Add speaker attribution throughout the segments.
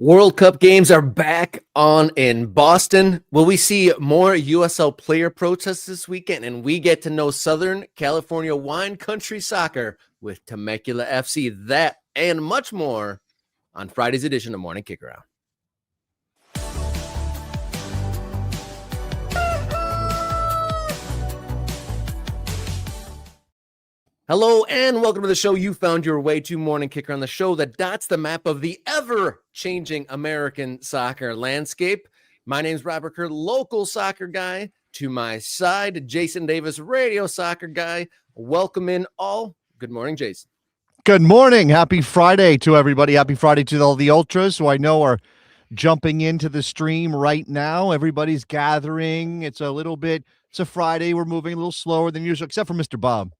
Speaker 1: World Cup games are back on in Boston. Will we see more USL player protests this weekend? And we get to know Southern California wine country soccer with Temecula FC. That and much more on Friday's edition of Morning Kickaround. Hello and welcome to the show. You found your way to Morning Kicker on the show that dots the map of the ever-changing American soccer landscape. My name's Robert Kerr, local soccer guy. To my side, Jason Davis, radio soccer guy. Welcome in all. Good morning, Jason.
Speaker 2: Good morning. Happy Friday to everybody. Happy Friday to all the Ultras who I know are jumping into the stream right now. Everybody's gathering. It's a Friday. We're moving a little slower than usual, except for Mr. Bob.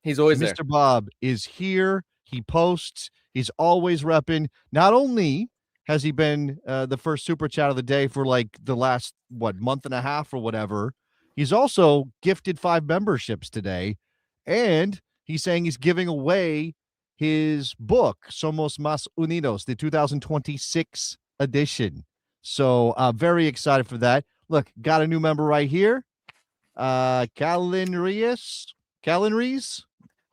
Speaker 1: He's always there.
Speaker 2: Mr. Bob is here. He posts. He's always repping. Not only has he been the first super chat of the day for like the last, month and a half or whatever, he's also gifted 5 memberships today. And he's saying he's giving away his book, Somos Más Unidos, the 2026 edition. So very excited for that. Look, got a new member right here. Callan Rees.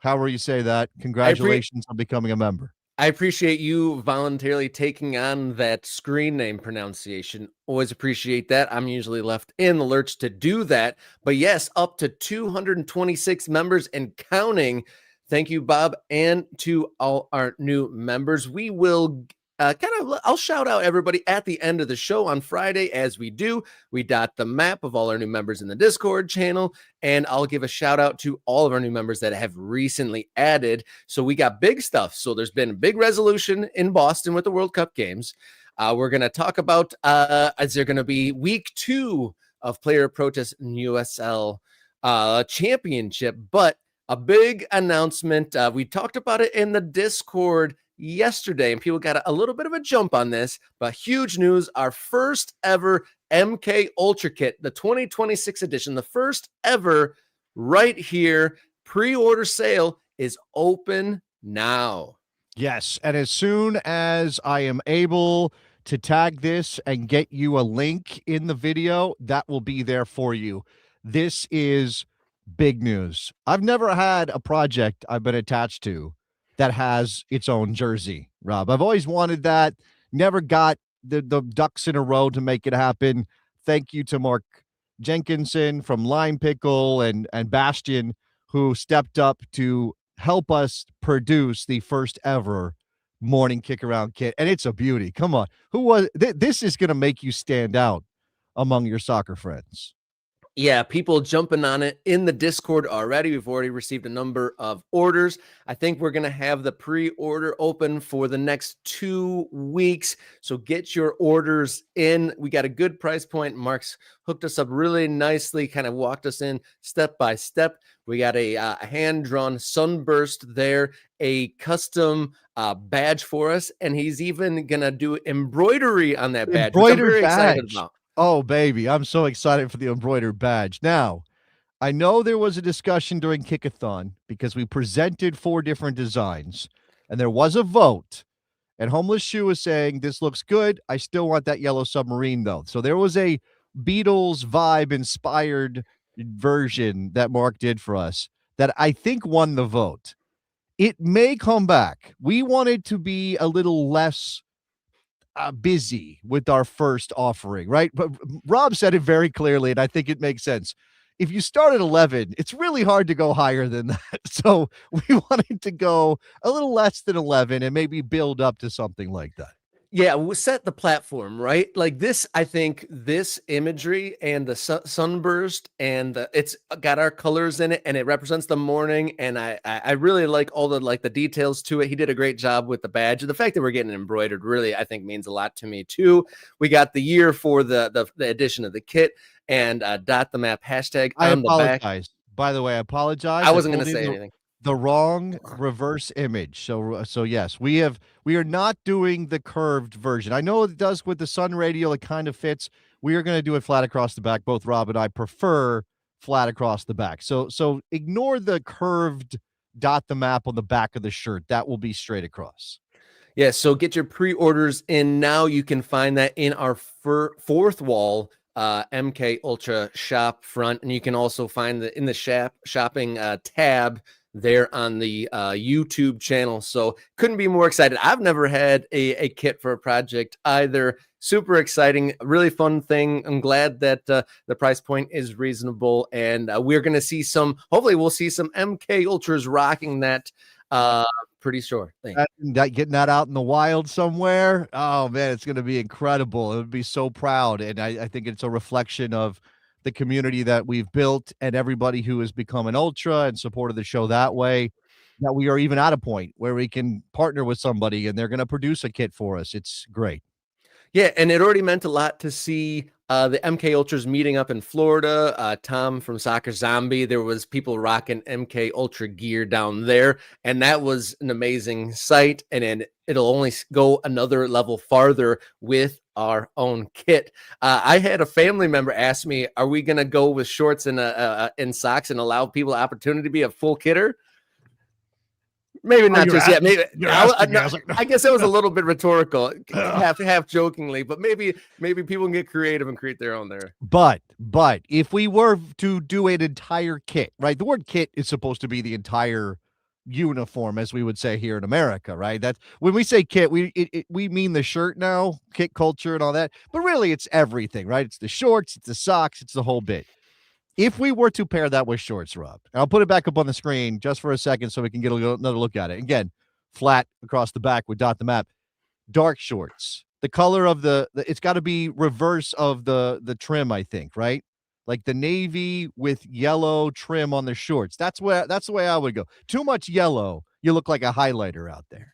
Speaker 2: However you say that. Congratulations on becoming a member.
Speaker 1: I appreciate you voluntarily taking on that screen name pronunciation. Always appreciate that. I'm usually left in the lurch to do that. But yes, up to 226 members and counting. Thank you, Bob, and to all our new members. We will I'll shout out everybody at the end of the show on Friday. As we do, we dot the map of all our new members in the Discord channel, and I'll give a shout out to all of our new members that have recently added. So we got big stuff. So there's been a big resolution in Boston with the World Cup games. We're going to talk about, is there going to be week 2 of player protest in USL championship, but a big announcement. We talked about it in the Discord yesterday, and people got a little bit of a jump on this, but huge news. Our first ever MK Ultra Kit, the 2026 edition, the first ever right here. Pre-order sale is open now.
Speaker 2: Yes, and as soon as I am able to tag this and get you a link in the video, that will be there for you. This is big news. I've never had a project I've been attached to that has its own jersey, Rob. I've always wanted that. Never got the ducks in a row to make it happen. Thank you to Mark Jenkinson from Lime Pickle and Bastion, who stepped up to help us produce the first ever Morning Kick Around kit. And it's a beauty. Come on. This is going to make you stand out among your soccer friends.
Speaker 1: Yeah, people jumping on it in the Discord already. We've already received a number of orders. I think we're going to have the pre-order open for the next 2 weeks. So get your orders in. We got a good price point. Mark's hooked us up really nicely, kind of walked us in step by step. We got a hand-drawn sunburst there, a custom badge for us, and he's even going to do embroidery on that badge, which I'm very excited about.
Speaker 2: Oh, baby, I'm so excited for the embroidered badge. Now, I know there was a discussion during Kickathon because we presented 4 different designs, and there was a vote. And Homeless Shoe was saying, this looks good. I still want that yellow submarine, though. So there was a Beatles vibe-inspired version that Mark did for us that I think won the vote. It may come back. We wanted to be a little less busy with our first offering, right? But Rob said it very clearly, and I think it makes sense. If you start at 11, it's really hard to go higher than that. So we wanted to go a little less than 11 and maybe build up to something like that.
Speaker 1: Yeah, we set the platform, right? Like this, I think this imagery and the sunburst and it's got our colors in it and it represents the morning. And I really like all the details to it. He did a great job with the badge. The fact that we're getting embroidered really, I think, means a lot to me too. We got the year for the addition of the kit and dot the map hashtag on the back.
Speaker 2: By the way, I apologize.
Speaker 1: I wasn't going to say anything.
Speaker 2: The wrong reverse image. So yes, we are not doing the curved version. I know it does with the Sun Radial, it kind of fits. We are going to do it flat across the back. Both Rob and I prefer flat across the back. So ignore the curved dot the map on the back of the shirt. That will be straight across.
Speaker 1: Yeah, so get your pre-orders in now. You can find that in our fourth wall MK Ultra shop front, and you can also find in the shopping tab there on the YouTube channel. So couldn't be more excited. I've never had a kit for a project either. Super exciting, really fun thing. I'm glad that the price point is reasonable, and we're going to see hopefully we'll see some MK Ultras rocking that pretty sure.
Speaker 2: Getting that out in the wild somewhere. Oh man, it's going to be incredible. It would be so proud. And I think it's a reflection of the community that we've built and everybody who has become an ultra and supported the show that way, that we are even at a point where we can partner with somebody and they're going to produce a kit for us. It's great.
Speaker 1: Yeah, and it already meant a lot to see the MK Ultras meeting up in Florida. Tom from Soccer Zombie, there was people rocking MK Ultra gear down there, and that was an amazing sight. And then it'll only go another level farther with our own kit. I had a family member ask me, "Are we going to go with shorts and socks and allow people opportunity to be a full kitter?" Maybe not just yet. Maybe I guess that was a little bit rhetorical, half jokingly, but maybe people can get creative and create their own there.
Speaker 2: But if we were to do an entire kit, right? The word kit is supposed to be the entire uniform, as we would say here in America, right? That's when we say kit, we mean the shirt now, kit culture and all that. But really, it's everything, right? It's the shorts, it's the socks, it's the whole bit. If we were to pair that with shorts, Rob, and I'll put it back up on the screen just for a second so we can get another look at it. Again, flat across the back with dot the map. Dark shorts. The color of it's got to be reverse of the trim, I think, right? Like the navy with yellow trim on the shorts. That's the way I would go. Too much yellow, you look like a highlighter out there.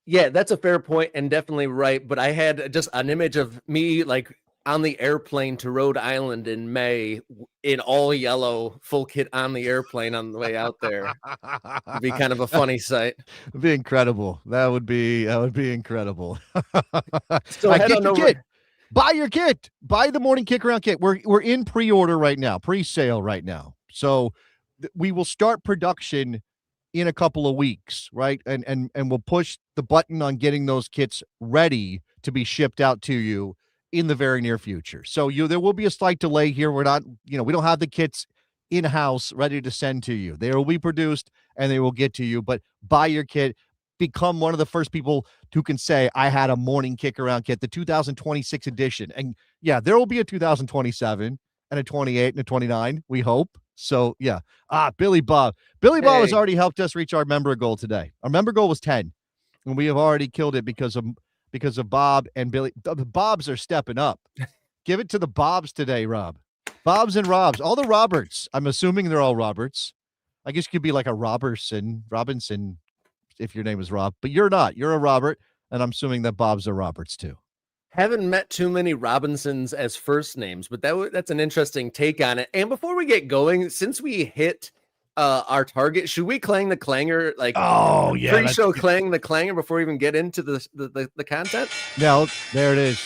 Speaker 1: Yeah, that's a fair point and definitely right. But I had just an image of me like on the airplane to Rhode Island in May in all yellow, full kit on the airplane on the way out there. It'd be kind of a funny sight.
Speaker 2: It'd be incredible. That would be incredible.
Speaker 1: So get your
Speaker 2: kit. Buy your kit. Buy the morning kick around kit. We're in pre-order right now, pre-sale right now. So we will start production in a couple of weeks, right? And we'll push the button on getting those kits ready to be shipped out to you in the very near future. So there will be a slight delay here. We're not, we don't have the kits in-house ready to send to you. They will be produced and they will get to you, but buy your kit. Become one of the first people who can say, I had a morning kick around kit, the 2026 edition. And yeah, there will be a 2027 and a 28 and a 29, we hope. So yeah. Billy Bob has already helped us reach our member goal today. Our member goal was 10, and we have already killed it because of Bob and Billy. The Bobs are stepping up. Give it to the Bobs today, Rob. Bobs and Robs. All the Roberts. I'm assuming they're all Roberts. I guess you could be like a Robinson, if your name is Rob. But you're not. You're a Robert, and I'm assuming that Bobs are Roberts too.
Speaker 1: Haven't met too many Robinsons as first names, but that's an interesting take on it. And before we get going, since we hit our target, should we clang the clanger? Like,
Speaker 2: oh yeah,
Speaker 1: pre-show clang the clanger before we even get into the content?
Speaker 2: No, there it is.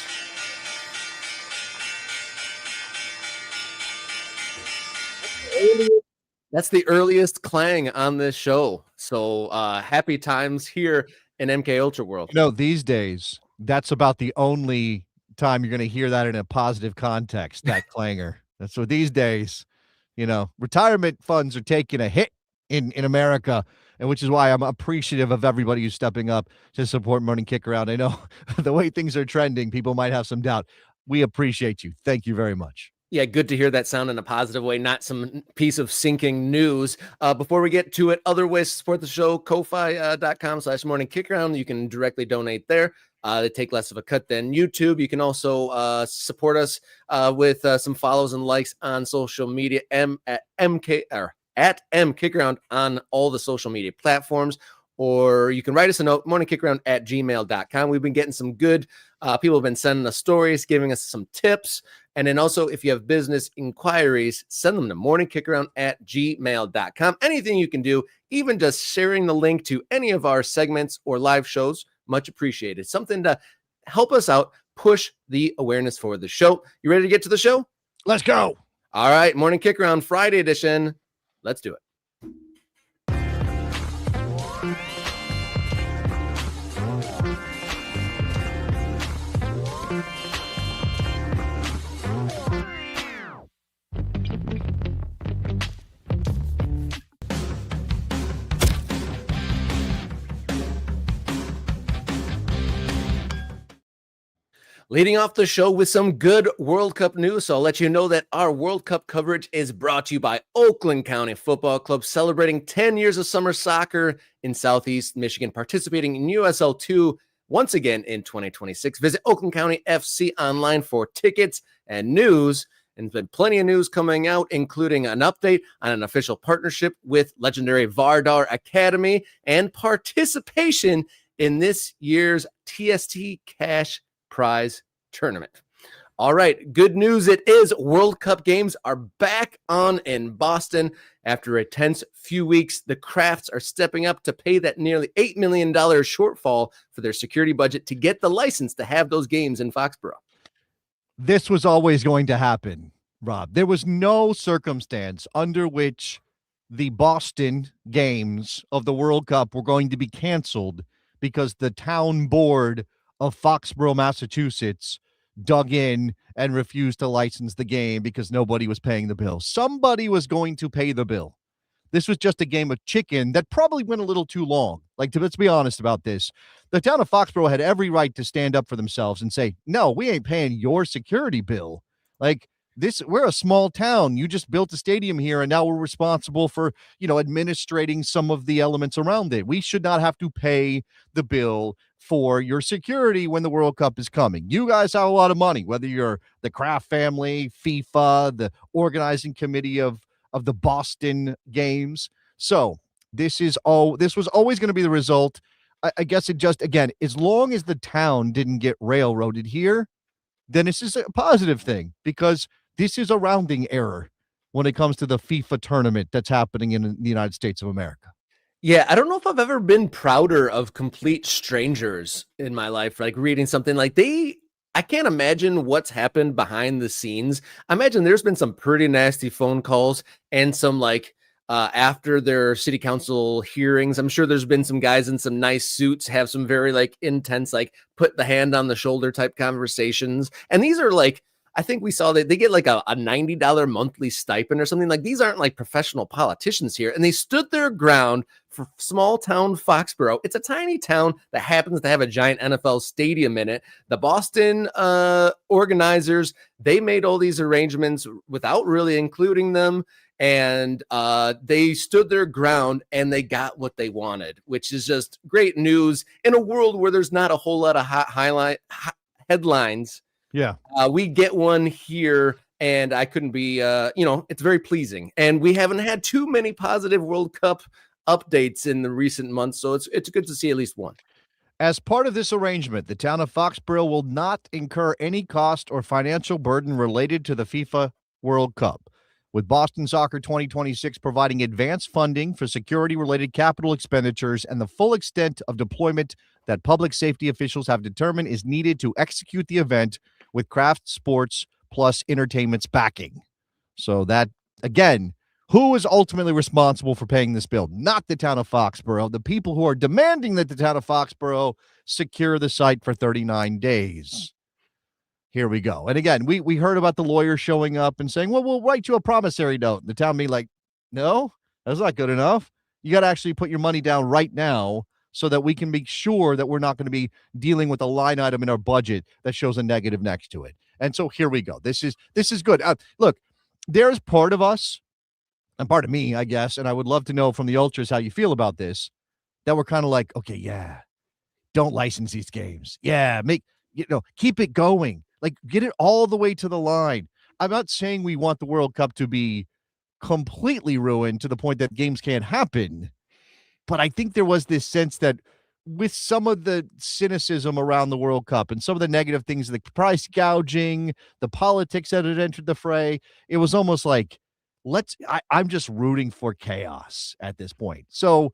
Speaker 1: That's the earliest clang on this show. So happy times here in MK Ultra world.
Speaker 2: These days, that's about the only time you're going to hear that in a positive context, that clanger. That's what these days, retirement funds are taking a hit in America, and which is why I'm appreciative of everybody who's stepping up to support Morning Kick Around. I know the way things are trending, people might have some doubt. We appreciate you. Thank you very much.
Speaker 1: Yeah, good to hear that sound in a positive way, not some piece of sinking news. Before we get to it, other ways to support the show, ko-fi.com/morningkickaround. You can directly donate there. They take less of a cut than YouTube. You can also support us with some follows and likes on social media, at mkickaround on all the social media platforms. Or you can write us a note, morningkickaround@gmail.com. We've been getting some good people have been sending us stories, giving us some tips. And then also, if you have business inquiries, send them to morningkickaround@gmail.com. Anything you can do, even just sharing the link to any of our segments or live shows, much appreciated. Something to help us out, push the awareness for the show. You ready to get to the show?
Speaker 2: Let's go.
Speaker 1: All right, Morning Kick Around Friday edition. Let's do it. Leading off the show with some good World Cup news. So I'll let you know that our World Cup coverage is brought to you by Oakland County Football Club, celebrating 10 years of summer soccer in Southeast Michigan, participating in USL 2 once again in 2026. Visit Oakland County FC online for tickets and news. And there's been plenty of news coming out, including an update on an official partnership with legendary Vardar Academy and participation in this year's TST Cash Prize Tournament. All right, good news it is. World Cup games are back on in Boston. After a tense few weeks, the Crafts are stepping up to pay that nearly $8 million shortfall for their security budget to get the license to have those games in Foxborough.
Speaker 2: This was always going to happen, Rob. There was no circumstance under which the Boston games of the World Cup were going to be canceled because the town board of Foxborough, Massachusetts, dug in and refused to license the game because nobody was paying the bill. Somebody was going to pay the bill. This was just a game of chicken that probably went a little too long. Let's be honest about this. The town of Foxborough had every right to stand up for themselves and say, no, we ain't paying your security bill. We're a small town. You just built a stadium here, and now we're responsible for, administrating some of the elements around it. We should not have to pay the bill for your security when the World Cup is coming. You guys have a lot of money, whether you're the Kraft family, FIFA, the organizing committee of the Boston games. So this was always going to be the result. I guess it just, again, as long as the town didn't get railroaded here, then this is a positive thing, because this is a rounding error when it comes to the FIFA tournament that's happening in the United States of America.
Speaker 1: Yeah, I don't know if I've ever been prouder of complete strangers in my life, like reading something like I can't imagine what's happened behind the scenes. I imagine there's been some pretty nasty phone calls and some after their city council hearings. I'm sure there's been some guys in some nice suits have some very intense, put the hand on the shoulder type conversations. And these are I think we saw that they get a $90 monthly stipend or something. These aren't professional politicians here. And they stood their ground for small town Foxborough. It's a tiny town that happens to have a giant NFL stadium in it. The Boston organizers, they made all these arrangements without really including them. And they stood their ground and they got what they wanted, which is just great news in a world where there's not a whole lot of headlines.
Speaker 2: Yeah.
Speaker 1: We get one here, and I couldn't be, it's very pleasing. And we haven't had too many positive World Cup updates in the recent months, so it's good to see at least one.
Speaker 2: As part of this arrangement, the town of Foxborough will not incur any cost or financial burden related to the FIFA World Cup, with Boston Soccer 2026 providing advanced funding for security-related capital expenditures and the full extent of deployment that public safety officials have determined is needed to execute the event with Kraft Sports plus Entertainment's backing. So that, again, who is ultimately responsible for paying this bill? Not the town of Foxborough. The people who are demanding that the town of Foxborough secure the site for 39 days. Here we go. And again, we heard about the lawyer showing up and saying, well, we'll write you a promissory note. And the town being like, no, that's not good enough. You got to actually put your money down right now so that we can make sure that we're not going to be dealing with a line item in our budget that shows a negative next to it. And so here we go. This is good. Look, there's part of us and part of me, I guess, and I would love to know from the Ultras how you feel about this, that we're kind of like, okay, yeah, don't license these games. Yeah, keep it going. Get it all the way to the line. I'm not saying we want the World Cup to be completely ruined to the point that games can't happen. But I think there was this sense that with some of the cynicism around the World Cup and some of the negative things, the price gouging, the politics that had entered the fray, it was almost like, I'm just rooting for chaos at this point. So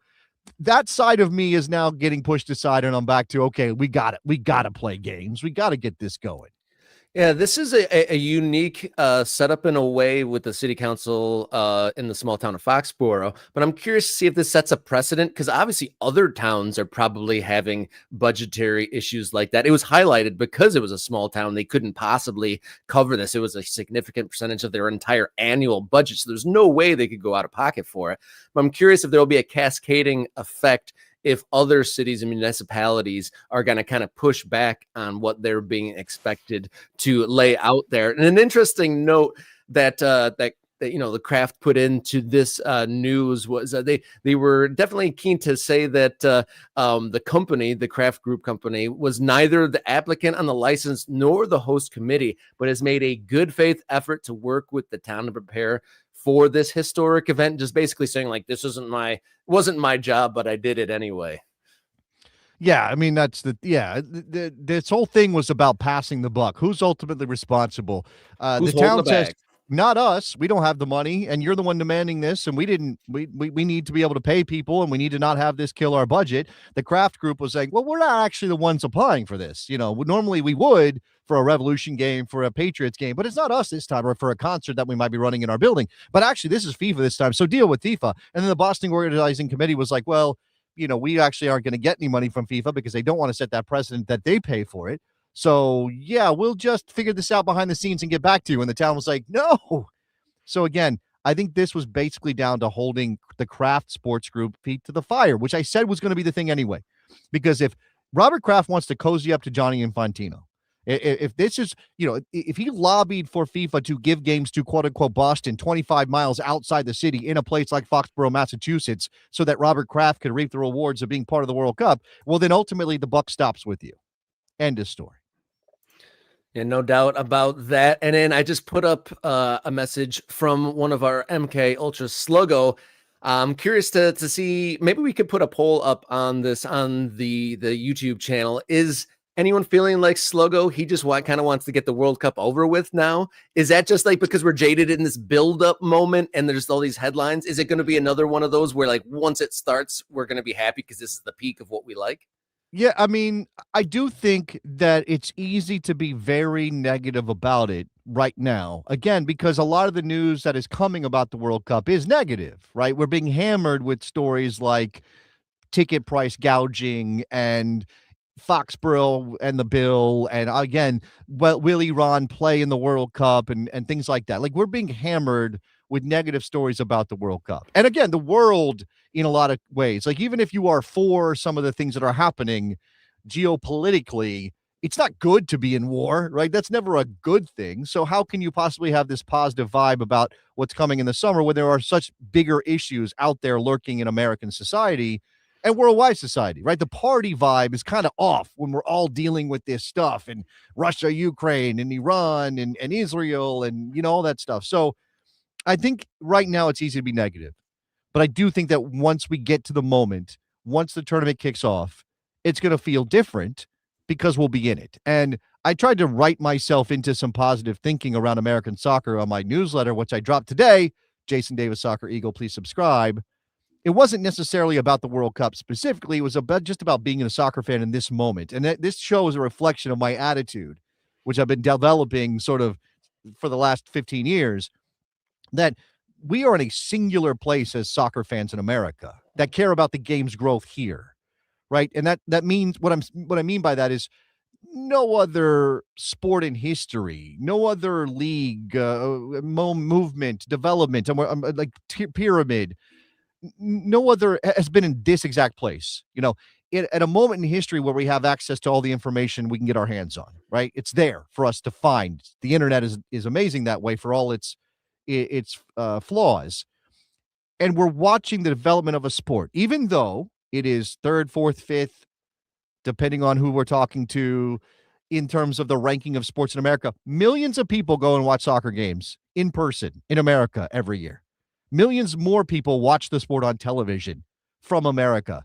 Speaker 2: that side of me is now getting pushed aside, and I'm back to, okay, we got it. We got to play games. We got to get this going.
Speaker 1: Yeah, this is a unique setup in a way with the city council in the small town of Foxboro. But I'm curious to see if this sets a precedent, because obviously other towns are probably having budgetary issues like that. It was highlighted because it was a small town. They couldn't possibly cover this. It was a significant percentage of their entire annual budget. So there's no way they could go out of pocket for it. But I'm curious if there will be a cascading effect if other cities and municipalities are going to kind of push back on what they're being expected to lay out there. And an interesting note that the Kraft put into this news was they were definitely keen to say that the company, the Kraft Group company, was neither the applicant on the license nor the host committee, but has made a good faith effort to work with the town to prepare for this historic event. Just basically saying, like, this wasn't my job, but I did it anyway.
Speaker 2: Yeah, I mean, this whole thing was about passing the buck. Who's ultimately responsible?
Speaker 1: Who's
Speaker 2: The
Speaker 1: holding the
Speaker 2: town says,
Speaker 1: bag?
Speaker 2: not us. We don't have the money, and you're the one demanding this, and we didn't. We need to be able to pay people, and we need to not have this kill our budget. The Kraft Group was saying, well, we're not actually the ones applying for this. Normally we would for a Revolution game, for a Patriots game, but it's not us this time, or for a concert that we might be running in our building. But actually, this is FIFA this time, so deal with FIFA. And then the Boston Organizing Committee was like, well, we actually aren't going to get any money from FIFA because they don't want to set that precedent that they pay for it. So, yeah, we'll just figure this out behind the scenes and get back to you. And the town was like, no. So, again, I think this was basically down to holding the Kraft Sports Group feet to the fire, which I said was going to be the thing anyway. Because if Robert Kraft wants to cozy up to Johnny Infantino, if this is, if he lobbied for FIFA to give games to quote unquote Boston 25 miles outside the city in a place like Foxborough, Massachusetts, so that Robert Kraft could reap the rewards of being part of the World Cup, well, then ultimately the buck stops with you. End of story.
Speaker 1: Yeah, no doubt about that. And then I just put up a message from one of our MK Ultra Sluggo. I'm curious to see, maybe we could put a poll up on this on the YouTube channel. Is anyone feeling like Sluggo, he just kind of wants to get the World Cup over with now? Is that just like because we're jaded in this build-up moment and there's all these headlines? Is it going to be another one of those where, like, once it starts, we're going to be happy because this is the peak of what we like?
Speaker 2: Yeah, I mean, I do think that it's easy to be very negative about it right now. Again, because a lot of the news that is coming about the World Cup is negative, right? We're being hammered with stories like ticket price gouging and Foxborough and the bill, and again, will Iran play in the World Cup and things like that. Like, we're being hammered with negative stories about the World Cup. And again, the world in a lot of ways, like, even if you are for some of the things that are happening geopolitically, it's not good to be in war, right? That's never a good thing. So how can you possibly have this positive vibe about what's coming in the summer when there are such bigger issues out there lurking in American society and worldwide society, right? The party vibe is kind of off when we're all dealing with this stuff and Russia, Ukraine, and Iran and Israel and all that stuff. So I think right now it's easy to be negative, but I do think that once we get to the moment, once the tournament kicks off, it's going to feel different because we'll be in it. And I tried to write myself into some positive thinking around American soccer on my newsletter, which I dropped today. Jason Davis Soccer Eagle, please subscribe. It wasn't necessarily about the World Cup specifically. It was just about being a soccer fan in this moment. And this show is a reflection of my attitude, which I've been developing sort of for the last 15 years, that we are in a singular place as soccer fans in America that care about the game's growth here, right? And that means what I mean by that is no other sport in history, no other league, movement, development, like pyramid, no other has been in this exact place, at a moment in history where we have access to all the information we can get our hands on, right? It's there for us to find. The internet is amazing that way for all its flaws. And we're watching the development of a sport, even though it is third, fourth, fifth, depending on who we're talking to in terms of the ranking of sports in America. Millions of people go and watch soccer games in person in America every year. Millions more people watch the sport on television from America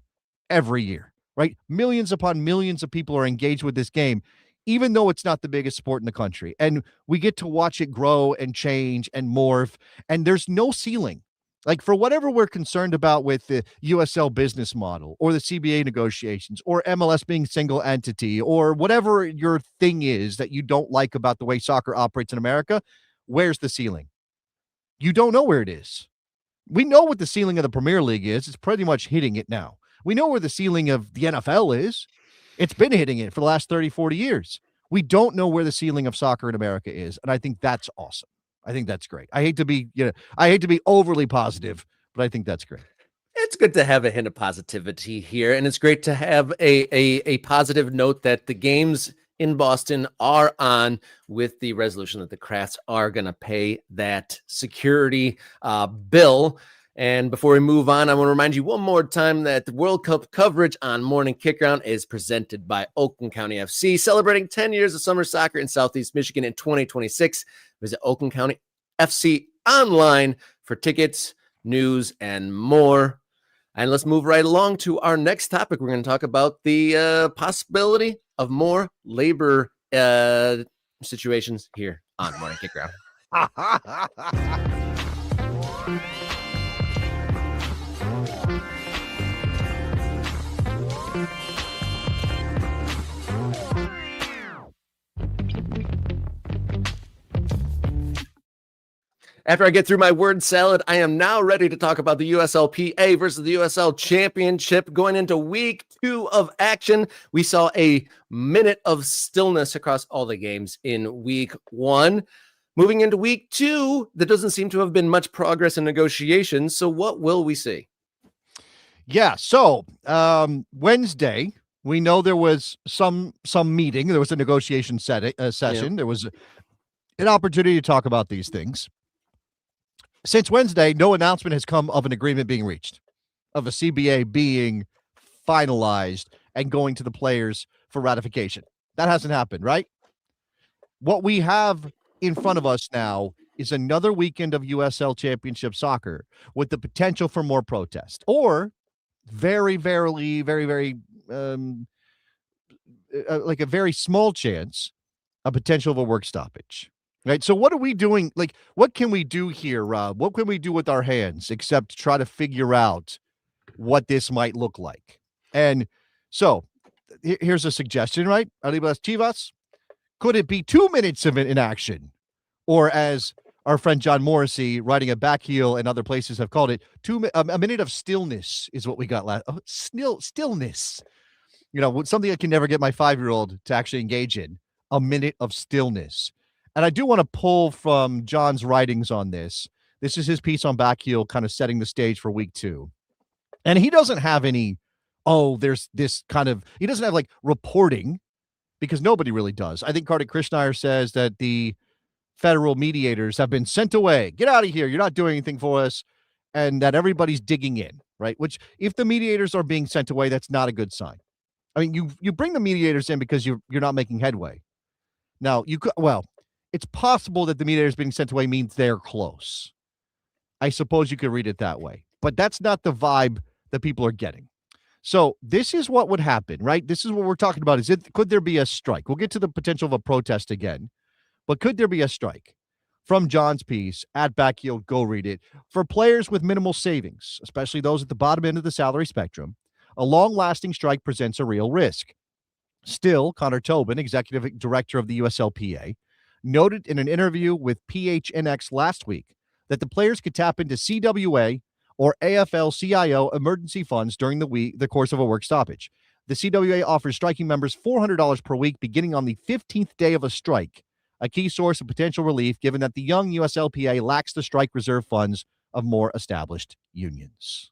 Speaker 2: every year, right? Millions upon millions of people are engaged with this game, even though it's not the biggest sport in the country. And we get to watch it grow and change and morph, and there's no ceiling. Like, for whatever we're concerned about with the USL business model or the CBA negotiations or MLS being single entity or whatever your thing is that you don't like about the way soccer operates in America, where's the ceiling? You don't know where it is. We know what the ceiling of the Premier League is. It's pretty much hitting it now. We know where the ceiling of the NFL is. It's been hitting it for the last 30, 40 years. We don't know where the ceiling of soccer in America is. And I think that's awesome. I think that's great. I hate to be overly positive, but I think that's great.
Speaker 1: it's good to have a hint of positivity here, and it's great to have a positive note that the games in Boston are on, with the resolution that the Crafts are going to pay that security bill. And before we move on, I want to remind you one more time that the World Cup coverage on Morning Kickaround is presented by Oakland County FC, celebrating 10 years of summer soccer in Southeast Michigan in 2026. Visit Oakland County FC online for tickets, news, and more. And let's move right along to our next topic. We're going to talk about the possibility of more labor situations here on Morning Kickaround. After I get through my word salad, I am now ready to talk about the USLPA versus the USL Championship. Going into week 2 of action, we saw a minute of stillness across all the games in week 1. Moving into week 2, there doesn't seem to have been much progress in negotiations. So what will we see?
Speaker 2: Yeah, so Wednesday, we know there was some meeting. There was a negotiation session.
Speaker 1: Yeah.
Speaker 2: There was an opportunity to talk about these things. Since Wednesday, no announcement has come of an agreement being reached, of a CBA being finalized and going to the players for ratification. That hasn't happened, right? What we have in front of us now is another weekend of USL Championship soccer with the potential for more protest, or very like a very small chance, a potential of a work stoppage. Right. So what are we doing? Like, what can we do here, Rob? What can we do with our hands except try to figure out what this might look like? And so here's a suggestion, right? Arribas Chivas. Could it be 2 minutes of inaction? Or as our friend John Morrissey, writing at Backheel and other places, have called it, a minute of stillness is what we got last. Oh, stillness. You know, something I can never get my 5-year-old to actually engage in. A minute of stillness. And I do want to pull from John's writings on this. This is his piece on Backheel, kind of setting the stage for week 2. And he doesn't have any, there's this kind of, he doesn't have like reporting, because nobody really does. I think Kartik Krishnaiyer says that the federal mediators have been sent away. Get out of here. You're not doing anything for us. And that everybody's digging in, right? Which, if the mediators are being sent away, that's not a good sign. I mean, you bring the mediators in because you're not making headway. Now, it's possible that the mediators being sent away means they're close. I suppose you could read it that way. But that's not the vibe that people are getting. So this is what would happen, right? This is what we're talking about. Could there be a strike? We'll get to the potential of a protest again. But could there be a strike? From John's piece at Backheel, go read it. For players with minimal savings, especially those at the bottom end of the salary spectrum, a long-lasting strike presents a real risk. Still, Connor Tobin, executive director of the USLPA, noted in an interview with PHNX last week that the players could tap into CWA or AFL-CIO emergency funds during the course of a work stoppage. The CWA offers striking members $400 per week beginning on the 15th day of a strike, a key source of potential relief given that the young USLPA lacks the strike reserve funds of more established unions.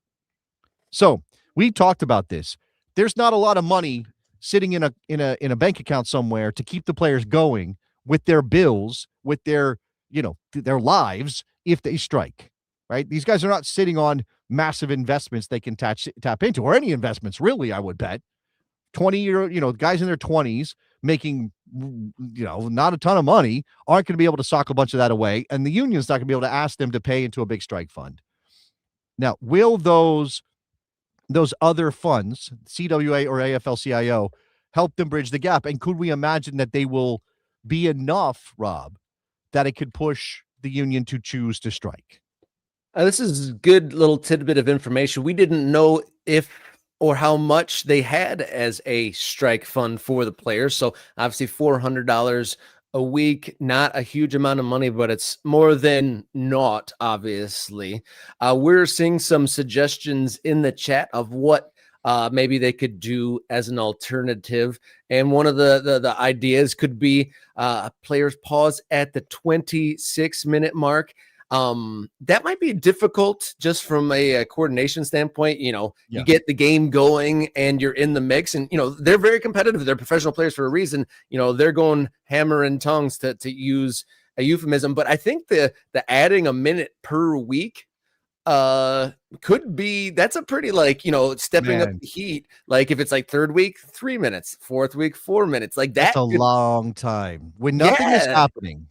Speaker 2: So we talked about this. There's not a lot of money sitting in a bank account somewhere to keep the players going with their bills, with their lives if they strike, right? These guys are not sitting on massive investments they can tap into, or any investments, really, I would bet. 20-year, guys in their 20s making, not a ton of money aren't going to be able to sock a bunch of that away, and the union's not going to be able to ask them to pay into a big strike fund. Now, will those other funds, CWA or AFL-CIO, help them bridge the gap? And could we imagine that they will be enough, Rob, that it could push the union to choose to strike?
Speaker 1: This is a good little tidbit of information. We didn't know if or how much they had as a strike fund for the players. So obviously $400 a week, not a huge amount of money, but it's more than naught, obviously. We're seeing some suggestions in the chat of what maybe they could do as an alternative. And one of the ideas could be players pause at the 26-minute mark. That might be difficult just from a coordination standpoint. You
Speaker 2: Yeah.
Speaker 1: get the game going and you're in the mix, and they're very competitive. They're professional players for a reason. They're going hammer and tongues, to use a euphemism. But I think the adding a minute per week could be, that's a pretty stepping up
Speaker 2: Man,
Speaker 1: the heat. Like if it's like third week 3 minutes, fourth week 4 minutes, like
Speaker 2: that's
Speaker 1: that
Speaker 2: a
Speaker 1: could,
Speaker 2: long time. When nothing is
Speaker 1: yeah.
Speaker 2: happening,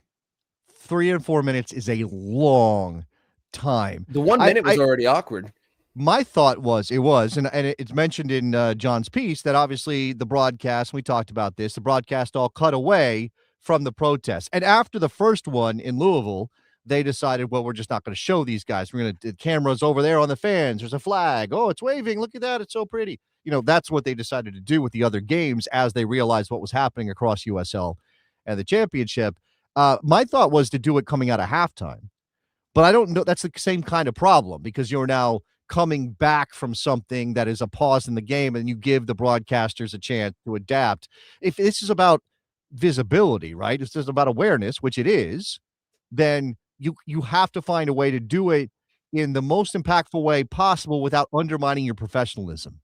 Speaker 2: 3 and 4 minutes is a long time.
Speaker 1: The 1 minute was
Speaker 2: I
Speaker 1: already awkward.
Speaker 2: My thought was and it's mentioned in John's piece that obviously the broadcast, we talked about this, the broadcast all cut away from the protest. And after the first one in Louisville, they decided, well, we're just not going to show these guys. We're going to, the cameras over there on the fans. There's a flag. Oh, it's waving. Look at that. It's so pretty. That's what they decided to do with the other games as they realized what was happening across USL and the championship. My thought was to do it coming out of halftime. But I don't know. That's the same kind of problem because you're now coming back from something that is a pause in the game and you give the broadcasters a chance to adapt. If this is about visibility, right? It's just about awareness, which it is, then you have to find a way to do it in the most impactful way possible without undermining your professionalism.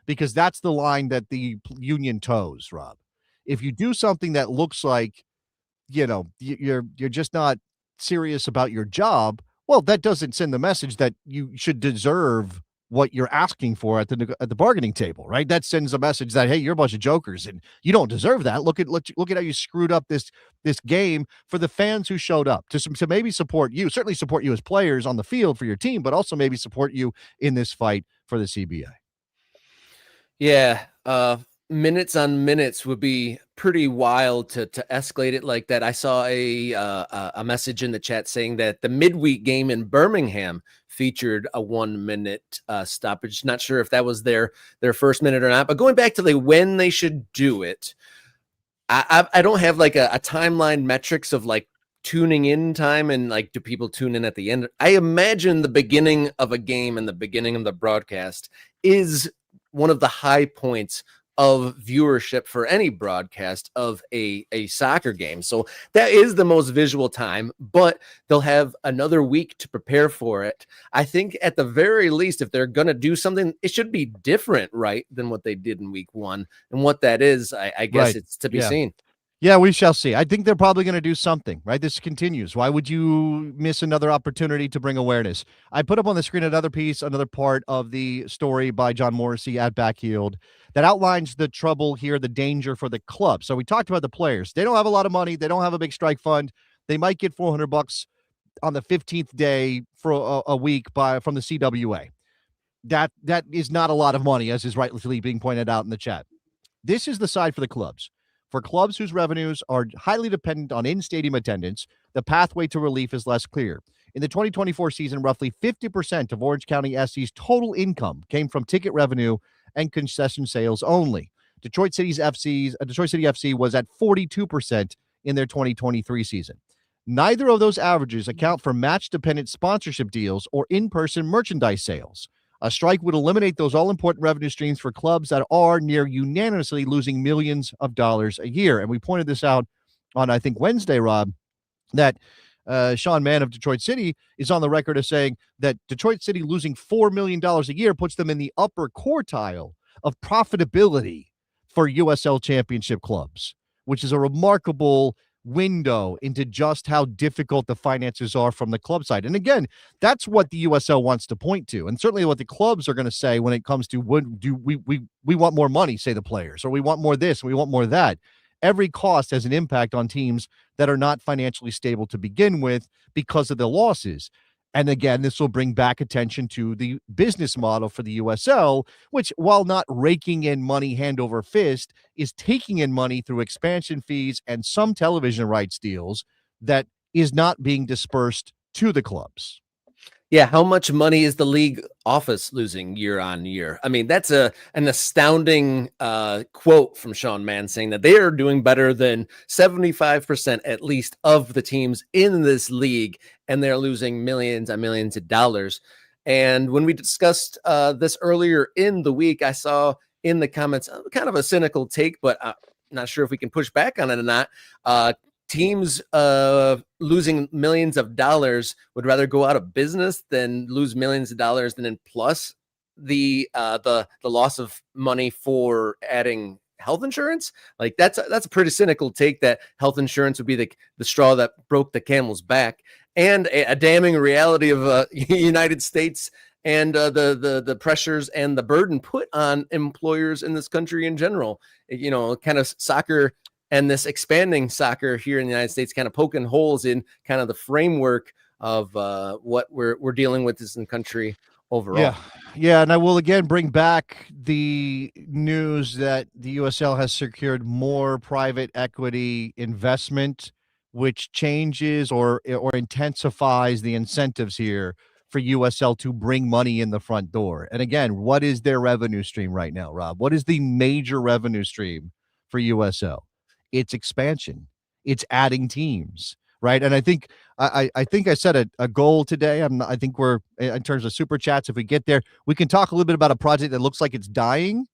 Speaker 2: Because that's the line that the union toes, Rob. If you do something that looks like, you're just not serious about your job, well, that doesn't send the message that you should deserve what you're asking for at the bargaining table, right? That sends a message that, hey, you're a bunch of jokers and you don't deserve that. Look at how you screwed up this game for the fans who showed up to maybe support you, certainly support you as players on the field for your team, but also maybe support you in this fight for the CBA.
Speaker 1: Yeah, minutes on minutes would be pretty wild to escalate it like that. I saw a message in the chat saying that the midweek game in Birmingham featured a 1 minute stoppage. Not sure if that was their first minute or not. But going back to when they should do it, I don't have like a timeline metrics of like tuning in time and like do people tune in at the end. I imagine the beginning of a game and the beginning of the broadcast is one of the high points of viewership for any broadcast of a soccer game. So that is the most visual time, but they'll have another week to prepare for it. I think at the very least, if they're going to do something, it should be different, right, than what they did in week one. And what that is, I guess
Speaker 2: Right.
Speaker 1: it's to be seen.
Speaker 2: Yeah, we shall see. I think they're probably going to do something, right? This continues. Why would you miss another opportunity to bring awareness? I put up on the screen another piece, another part of the story by John Morrissey at Backheeled that outlines the trouble here, the danger for the club. So we talked about the players. They don't have a lot of money. They don't have a big strike fund. They might get $400 on the 15th day for a week from the CWA. That is not a lot of money, as is rightly being pointed out in the chat. This is the side for the clubs. For clubs whose revenues are highly dependent on in-stadium attendance, the pathway to relief is less clear. In the 2024 season, roughly 50% of Orange County SC's total income came from ticket revenue and concession sales only. Detroit City FC was at 42% in their 2023 season. Neither of those averages account for match-dependent sponsorship deals or in-person merchandise sales. A strike would eliminate those all-important revenue streams for clubs that are near unanimously losing millions of dollars a year. And we pointed this out on, I think, Wednesday, Rob, that Sean Mann of Detroit City is on the record as saying that Detroit City losing $4 million a year puts them in the upper quartile of profitability for USL championship clubs, which is a remarkable window into just how difficult the finances are from the club side. And again, that's what the USL wants to point to, and certainly what the clubs are going to say when it comes to we want more money, say the players, or we want more this, and we want more that. Every cost has an impact on teams that are not financially stable to begin with because of the losses. And again, this will bring back attention to the business model for the USL, which, while not raking in money hand over fist, is taking in money through expansion fees and some television rights deals that is not being dispersed to the clubs.
Speaker 1: Yeah, how much money is the league office losing year on year? I mean, that's an astounding quote from Sean Mann saying that they are doing better than 75% at least of the teams in this league, and they're losing millions and millions of dollars. And when we discussed this earlier in the week, I saw in the comments kind of a cynical take, but I'm not sure if we can push back on it or not. teams losing millions of dollars would rather go out of business than lose millions of dollars, and then plus the loss of money for adding health insurance. Like that's a pretty cynical take, that health insurance would be the straw that broke the camel's back, and a damning reality of United States and the pressures and the burden put on employers in this country in general. Kind of soccer and this expanding soccer here in the United States kind of poking holes in kind of the framework of what we're dealing with this in the country overall.
Speaker 2: Yeah, and I will again bring back the news that the USL has secured more private equity investment, which changes or intensifies the incentives here for USL to bring money in the front door. And again, what is their revenue stream right now, Rob? What is the major revenue stream for USL? It's expansion. It's adding teams, right? And I think I set a goal today. I think we're, in terms of super chats, if we get there, we can talk a little bit about a project that looks like it's dying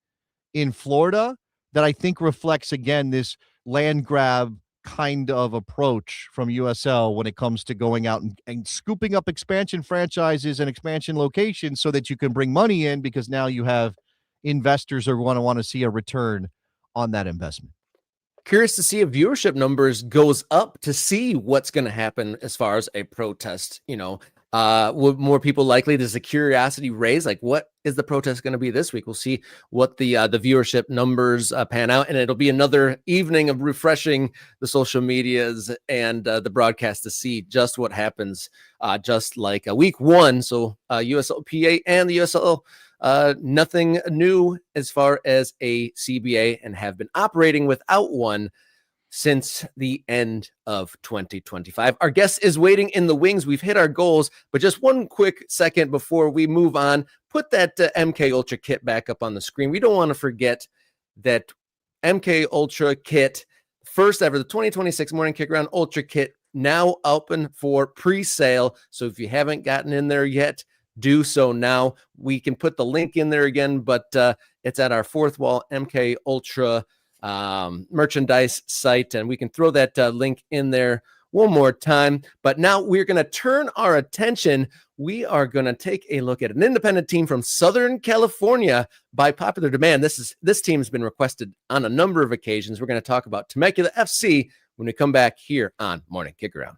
Speaker 2: in Florida, that I think reflects again this land grab kind of approach from USL when it comes to going out and scooping up expansion franchises and expansion locations so that you can bring money in, because now you have investors who want to see a return on that investment.
Speaker 1: Curious to see if viewership numbers goes up to see what's going to happen as far as a protest. Would more people likely? Does the curiosity raise? Like, what is the protest going to be this week? We'll see what the viewership numbers pan out, and it'll be another evening of refreshing the social medias and the broadcast to see just what happens. Just like week one, so USL PA and the USL. Nothing new as far as a CBA, and have been operating without one since the end of 2025. Our guest is waiting in the wings. We've hit our goals, but just one quick second before we move on, put that MK Ultra kit back up on the screen. We don't want to forget that MK Ultra kit, first ever, the 2026 Morning Kick Around Ultra kit, now open for pre-sale. So if you haven't gotten in there yet, do so now. We can put the link in there again, but it's at our Fourth Wall MK Ultra merchandise site, and we can throw that link in there one more time. But now we're going to turn our attention. We are going to take a look at an independent team from Southern California by popular demand. This team has been requested on a number of occasions. We're going to talk about Temecula FC when we come back here on Morning Kick Around.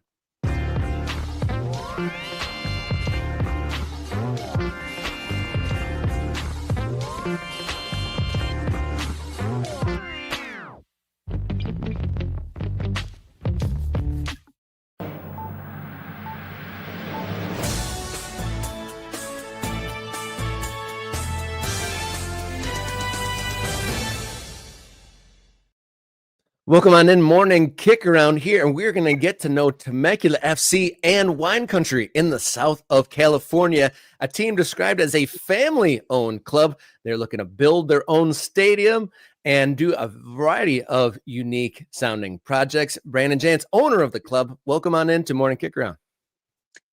Speaker 1: Welcome on in, Morning Kick Around here, and we're going to get to know Temecula FC and wine country in the south of California, a team described as a family-owned club. They're looking to build their own stadium and do a variety of unique sounding projects. Brandon Jantz, owner of the club, welcome on in to Morning Kick Around.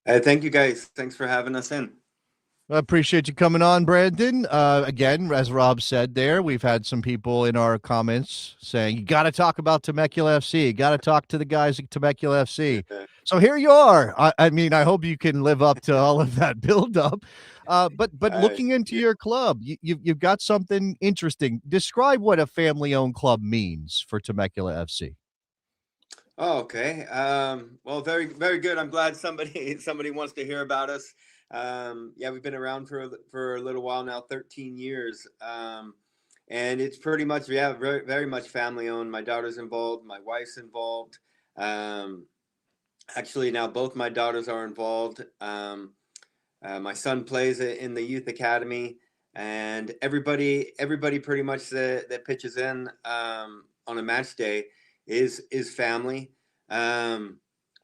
Speaker 3: Thank you, guys. Thanks for having us in.
Speaker 2: I appreciate you coming on, Brandon. Again, as Rob said there, we've had some people in our comments saying, you got to talk about Temecula FC. You got to talk to the guys at Temecula FC. So here you are. I mean, I hope you can live up to all of that buildup. But looking into your club, you've got something interesting. Describe what a family-owned club means for Temecula FC.
Speaker 3: Oh, okay. Well, very, very good. I'm glad somebody wants to hear about us. Yeah, we've been around for a little while now, 13 years. And it's pretty much, very, very much family owned. My daughter's involved. My wife's involved. Actually, now both my daughters are involved. My son plays in the youth academy, and everybody pretty much that pitches in on a match day is family.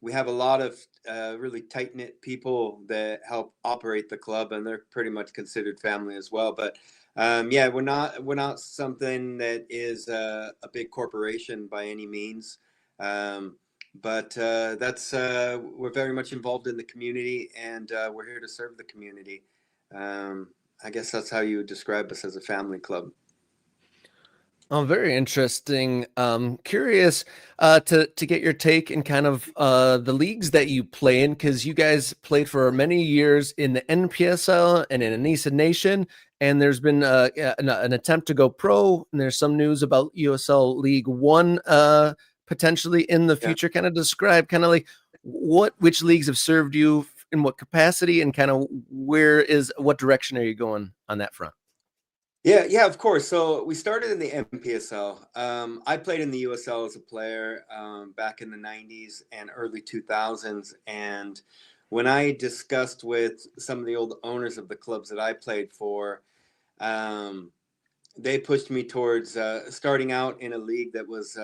Speaker 3: We have a lot of really tight-knit people that help operate the club, and they're pretty much considered family as well. But yeah, we're not something that is a big corporation by any means. But that's we're very much involved in the community, and we're here to serve the community. I guess that's how you would describe us, as a family club.
Speaker 1: Oh, very interesting. Curious to get your take and kind of the leagues that you play in, because you guys played for many years in the NPSL and in Anissa Nation, and there's been an attempt to go pro, and there's some news about USL League One potentially in the future. Kind of describe kind of like which leagues have served you in what capacity, and kind of what direction are you going on that front?
Speaker 3: Yeah, of course. So we started in the NPSL. I played in the USL as a player back in the 90s and early 2000s. And when I discussed with some of the old owners of the clubs that I played for, they pushed me towards starting out in a league that was,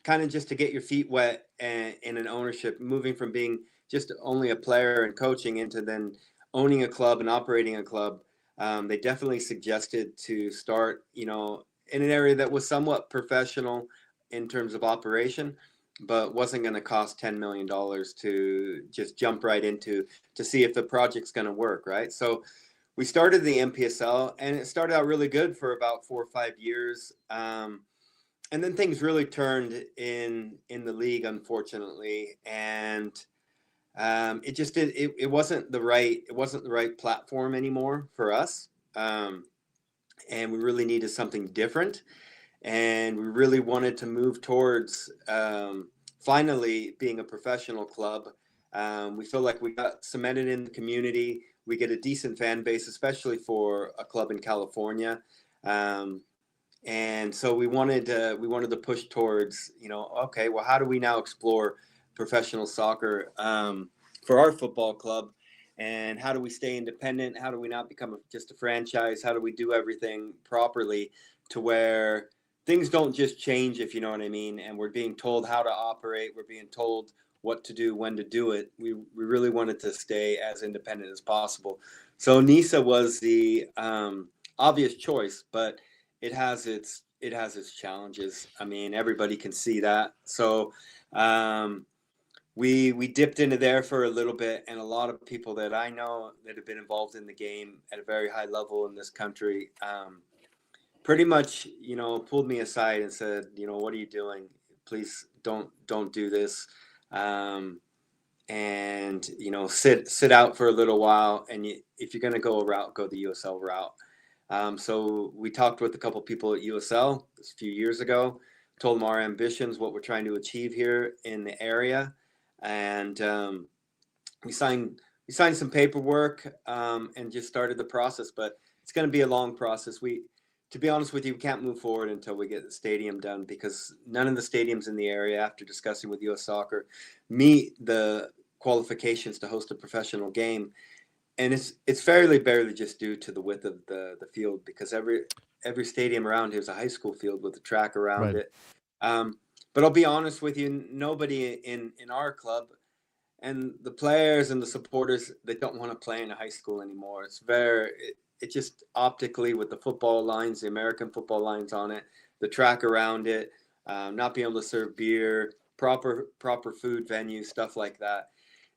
Speaker 3: kind of just to get your feet wet and in an ownership, moving from being just only a player and coaching into then owning a club and operating a club. They definitely suggested to start, in an area that was somewhat professional in terms of operation, but wasn't going to cost $10 million to just jump right into to see if the project's going to work, right? So we started the NPSL, and it started out really good for about 4 or 5 years. And then things really turned in the league, unfortunately, and it wasn't the right platform anymore for us, and we really needed something different, and we really wanted to move towards finally being a professional club. We feel like we got cemented in the community. We get a decent fan base, especially for a club in California. And so we wanted to push towards, okay, well, how do we now explore professional soccer for our football club, and how do we stay independent? How do we not become just a franchise? How do we do everything properly to where things don't just change, if you know what I mean? And we're being told how to operate. We're being told what to do, when to do it. We really wanted to stay as independent as possible. So NISA was the obvious choice, but it has its challenges. I mean, everybody can see that. So we dipped into there for a little bit, and a lot of people that I know that have been involved in the game at a very high level in this country pretty much, pulled me aside and said, what are you doing? Please don't do this. And sit out for a little while, and if you're going to go a route, go the USL route. So we talked with a couple people at USL a few years ago, told them our ambitions, what we're trying to achieve here in the area, and we signed some paperwork and just started the process. But it's going to be a long process. To be honest with you, we can't move forward until we get the stadium done, because none of the stadiums in the area, after discussing with US Soccer, meet the qualifications to host a professional game. And it's fairly barely just due to the width of the field, because every stadium around here is a high school field with a track around it. But I'll be honest with you, nobody in our club and the players and the supporters, they don't want to play in a high school anymore. It just optically, with the football lines, the American football lines on it, the track around it, not being able to serve beer, proper food venue, stuff like that.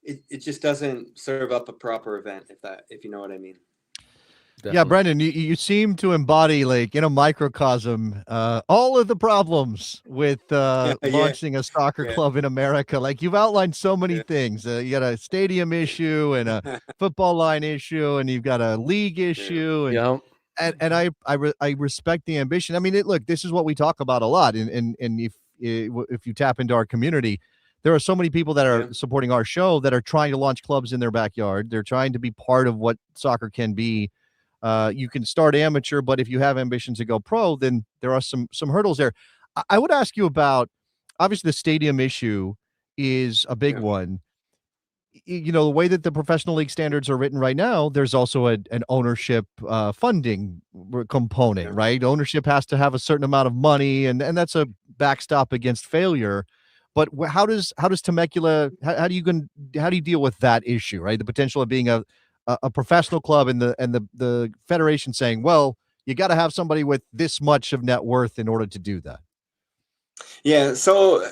Speaker 3: It just doesn't serve up a proper event, if you know what I mean.
Speaker 2: Definitely. Yeah, Brendan, you seem to embody, like, in a microcosm, all of the problems with launching a soccer club in America. Like, you've outlined so many things. You got a stadium issue and a football line issue, and you've got a league issue. And I respect the ambition. I mean, look, this is what we talk about a lot. And if you tap into our community, there are so many people that are supporting our show that are trying to launch clubs in their backyard. They're trying to be part of what soccer can be. You can start amateur, but if you have ambitions to go pro, then there are some hurdles there. I would ask you about, obviously, the stadium issue is a big one. The way that the professional league standards are written right now, there's also an ownership funding component, right? Ownership has to have a certain amount of money, and that's a backstop against failure. But how does Temecula, how do you deal with that issue, right? The potential of being a professional club and the federation saying, well, you got to have somebody with this much of net worth in order to do that.
Speaker 3: Yeah. So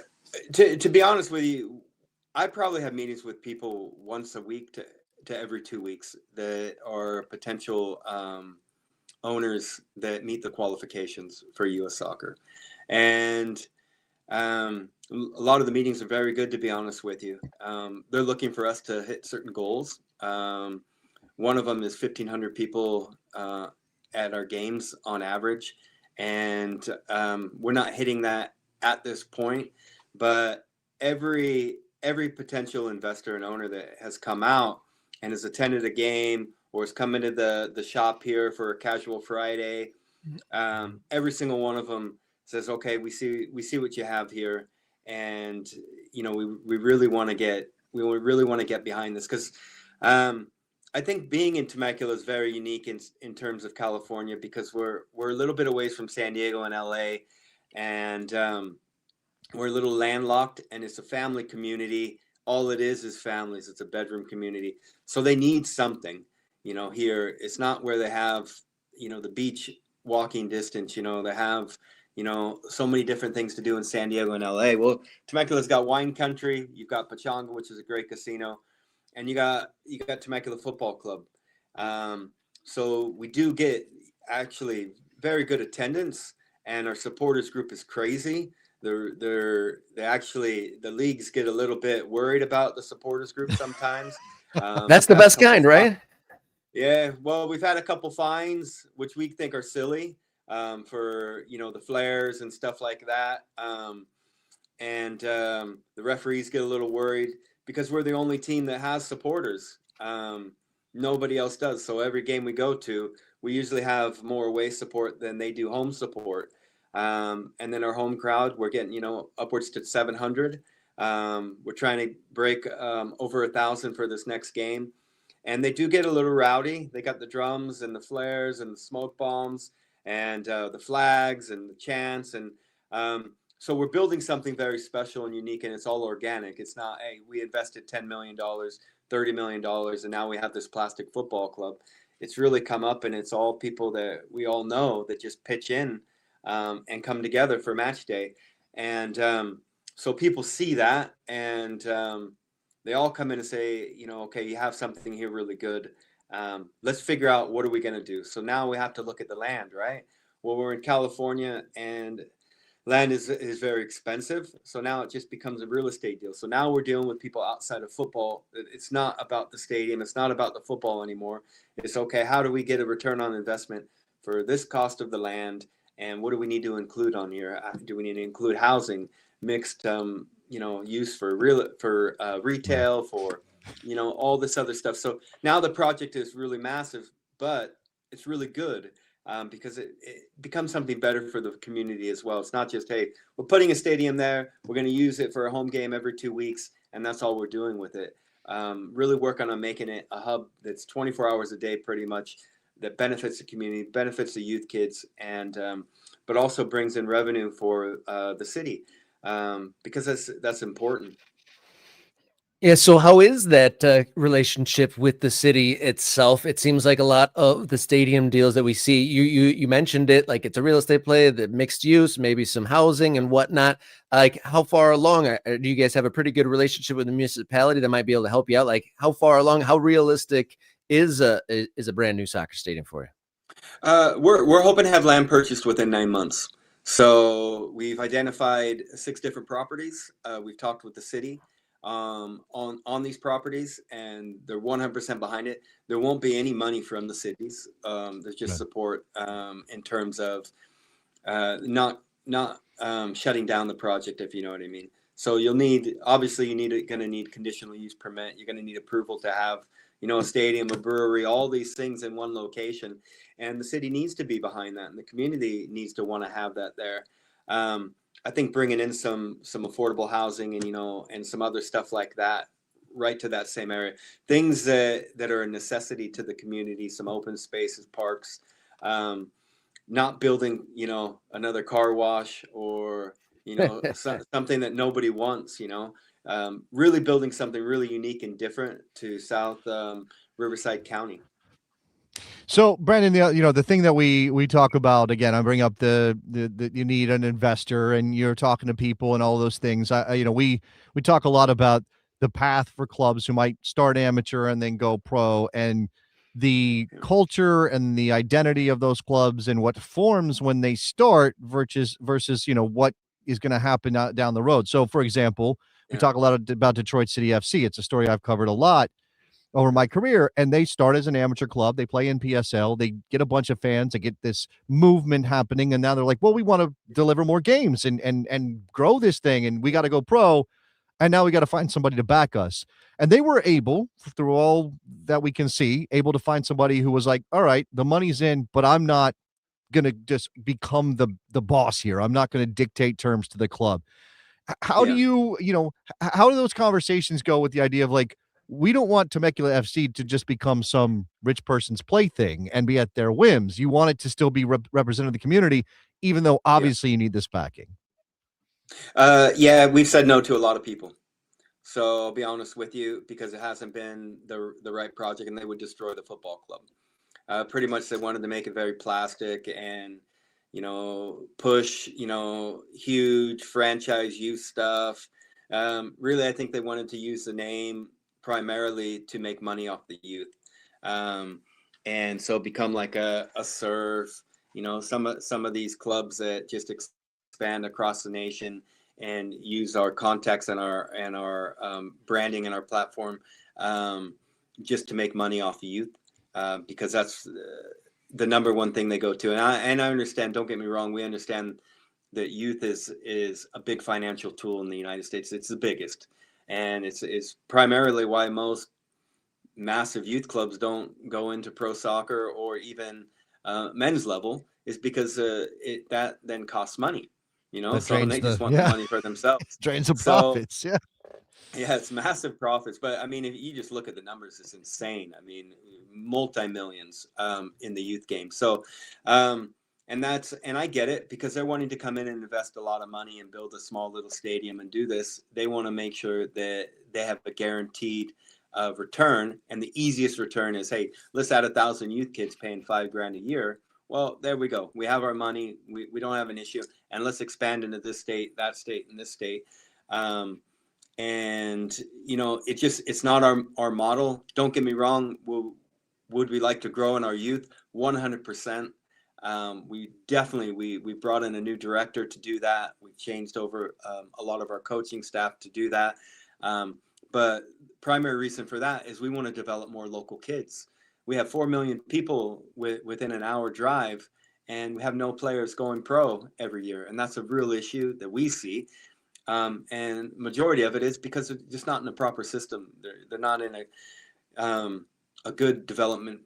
Speaker 3: to be honest with you, I probably have meetings with people once a week to every 2 weeks that are potential owners that meet the qualifications for U.S. soccer. And a lot of the meetings are very good, to be honest with you. They're looking for us to hit certain goals. One of them is 1,500 people at our games on average. And we're not hitting that at this point, but every potential investor and owner that has come out and has attended a game or has come into the shop here for a casual Friday, every single one of them says, okay, we see what you have here. And, we really want to get behind this, because I think being in Temecula is very unique in terms of California, because we're a little bit away from San Diego and LA, and we're a little landlocked, and it's a family community. All it is families. It's a bedroom community. So they need something, here. It's not where they have, the beach walking distance, they have, so many different things to do in San Diego and LA. Well, Temecula's got wine country. You've got Pachanga, which is a great casino. And you got Temecula Football Club. So we do get actually very good attendance, and our supporters group is crazy. The leagues get a little bit worried about the supporters group sometimes.
Speaker 1: That's the best kind, right?
Speaker 3: Yeah. Well, we've had a couple fines, which we think are silly, for, the flares and stuff like that. And the referees get a little worried, because we're the only team that has supporters. Nobody else does. So every game we go to, we usually have more away support than they do home support. And then our home crowd, we're getting, upwards to 700. We're trying to break over 1,000 for this next game. And they do get a little rowdy. They got the drums and the flares and the smoke bombs and the flags and the chants. And so we're building something very special and unique, and it's all organic. It's not, hey, we invested $10 million, $30 million, and now we have this plastic football club. It's really come up, and it's all people that we all know that just pitch in and come together for match day. And so people see that, and they all come in and say, okay, you have something here really good. Let's figure out, what are we going to do? So now we have to look at the land, right? Well, we're in California, and land is very expensive. So now it just becomes a real estate deal. So now we're dealing with people outside of football. It's not about the stadium. It's not about the football anymore. It's, okay, how do we get a return on investment for this cost of the land? And what do we need to include on here? Do we need to include housing, mixed, use for retail, for, all this other stuff. So now the project is really massive, but it's really good. Because it becomes something better for the community as well. It's not just, hey, we're putting a stadium there, we're going to use it for a home game every 2 weeks, and that's all we're doing with it. Really working on making it a hub that's 24 hours a day pretty much, that benefits the community, benefits the youth kids, and but also brings in revenue for the city, because that's important.
Speaker 1: Yeah. So how is that relationship with the city itself? It seems like a lot of the stadium deals that we see, you mentioned it, like it's a real estate play, the mixed use, maybe some housing and whatnot. Like, how far along do you guys have a pretty good relationship with the municipality that might be able to help you out? Like, how far along, how realistic is a brand new soccer stadium for you?
Speaker 3: We're hoping to have land purchased within 9 months. So we've identified 6 different properties. We've talked with the city on these properties, and they're 100% behind it. There won't be any money from the cities. There's just support in terms of not shutting down the project, if you know what I mean. So you'll need, obviously, going to need conditional use permit. You're going to need approval to have, a stadium, a brewery, all these things in one location. And the city needs to be behind that, and the community needs to want to have that there. I think bringing in some affordable housing and, and some other stuff like that, right to that same area, things that are a necessity to the community, some open spaces, parks, not building, another car wash or, something that nobody wants, really building something really unique and different to South Riverside County.
Speaker 2: So, Brandon, the thing that we talk about, again, I bring up the you need an investor, and you're talking to people and all those things. We talk a lot about the path for clubs who might start amateur and then go pro, and the culture and the identity of those clubs and what forms when they start versus what is going to happen down the road. So, for example, we
Speaker 3: Yeah.
Speaker 2: talk a lot about Detroit City FC. It's a story I've covered a lot over my career, and they start as an amateur club. They play in PSL. They get a bunch of fans. They get this movement happening, and now they're like, well, we want to deliver more games and grow this thing, and we got to go pro. And now we got to find somebody to back us. And they were able, through all that we can see, able to find somebody who was like, all right, the money's in, but I'm not going to just become the boss here. I'm not going to dictate terms to the club. How do how do those conversations go with the idea of like, we don't want Temecula FC to just become some rich person's plaything and be at their whims. You want it to still be representing the community, even though obviously you need this backing.
Speaker 3: Yeah, we've said no to a lot of people. So I'll be honest with you, because it hasn't been the right project, and they would destroy the football club. Pretty much they wanted to make it very plastic and, push, huge franchise youth stuff. Really, I think they wanted to use the name primarily to make money off the youth. And so become like a serve, some of these clubs that just expand across the nation and use our context and our branding and our platform just to make money off the youth, because that's the number one thing they go to. And I understand, don't get me wrong, we understand that youth is a big financial tool in the United States. It's the biggest, and it's primarily why most massive youth clubs don't go into pro soccer or even men's level, is because that then costs money. So they just want the money for themselves.
Speaker 2: Drains the profits. Yeah,
Speaker 3: it's massive profits. But I mean, if you just look at the numbers, it's insane. I mean, multi-millions in the youth game. So, and I get it, because they're wanting to come in and invest a lot of money and build a small little stadium and do this. They want to make sure that they have a guaranteed return. And the easiest return is, hey, let's add 1,000 youth kids paying $5,000 a year. Well, there we go. We have our money. We don't have an issue. And let's expand into this state, that state, and this state. And, it's not our model. Don't get me wrong. Would we like to grow in our youth? 100%. We brought in a new director to do that. We've changed over a lot of our coaching staff to do that. But primary reason for that is we want to develop more local kids. We have 4 million people within an hour drive, and we have no players going pro every year. And that's a real issue that we see. And majority of it is because they're just not in a proper system. They're not in a good development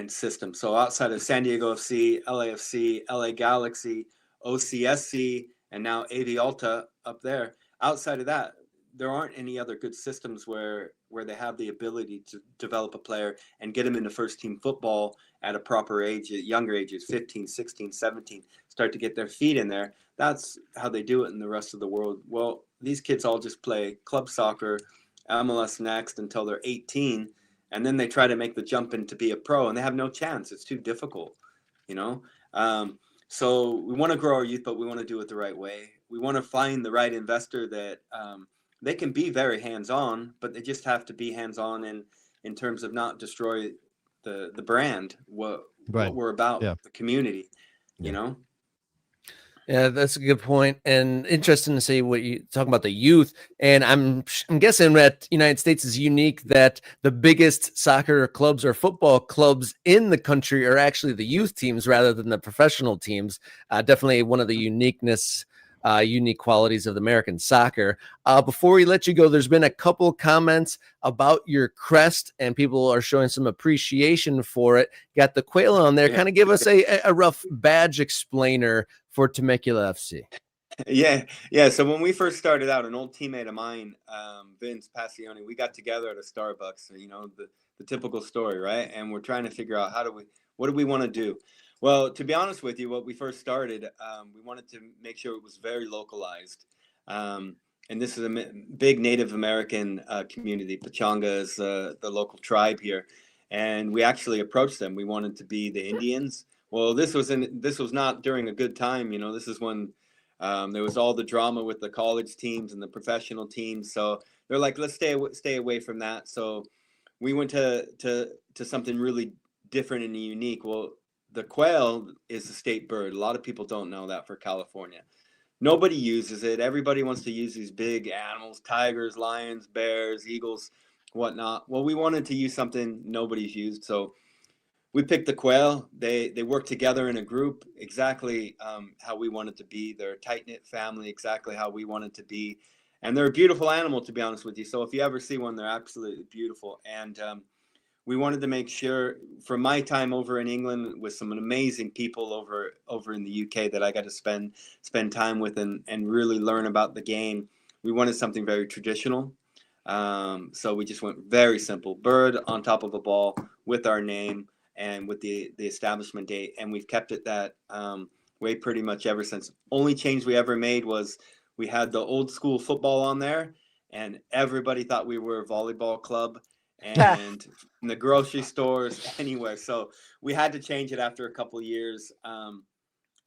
Speaker 3: system. So outside of San Diego FC, LAFC, LA Galaxy, OCSC, and now AV Alta up there, outside of that, there aren't any other good systems where they have the ability to develop a player and get them into first team football at a proper age, at younger ages, 15, 16, 17, start to get their feet in there. That's how they do it in the rest of the world. Well, these kids all just play club soccer, MLS next until they're 18. And then they try to make the jump in to be a pro, and they have no chance. It's too difficult, So we want to grow our youth, but we want to do it the right way. We want to find the right investor that they can be very hands-on, but they just have to be hands-on in terms of not destroy the brand, what we're about, the community,
Speaker 1: Yeah, that's a good point, and interesting to see what you talk about the youth. And I'm guessing that United States is unique, that the biggest soccer clubs or football clubs in the country are actually the youth teams rather than the professional teams. Definitely one of the unique qualities of American soccer. Before we let you go, there's been a couple comments about your crest, and people are showing some appreciation for it. Got the quail on there. Kind of give us a rough badge explainer for Temecula FC.
Speaker 3: Yeah. So when we first started out, an old teammate of mine, Vince Passione, we got together at a Starbucks, the typical story, right? And we're trying to figure out what do we want to do? Well, to be honest with you, what we first started, we wanted to make sure it was very localized. And this is a big Native American community. Pechanga is the local tribe here. And we actually approached them. We wanted to be the Indians. Well, this was not during a good time. This is when there was all the drama with the college teams and the professional teams. So they're like, let's stay away from that. So we went to something really different and unique. Well, the quail is the state bird. A lot of people don't know that for California. Nobody uses it. Everybody wants to use these big animals, tigers, lions, bears, eagles, whatnot. Well, we wanted to use something nobody's used. So we picked the quail. They work together in a group, exactly how we wanted to be. They're a tight-knit family, exactly how we wanted to be. And they're a beautiful animal, to be honest with you. So if you ever see one, they're absolutely beautiful. And we wanted to make sure, from my time over in England with some amazing people over in the UK that I got to spend time with and really learn about the game, we wanted something very traditional. So we just went very simple: bird on top of a ball with our name and with the establishment date, and we've kept it that way pretty much ever since. Only change we ever made was we had the old school football on there, and everybody thought we were a volleyball club. And in the grocery stores, anywhere. So we had to change it after a couple of years.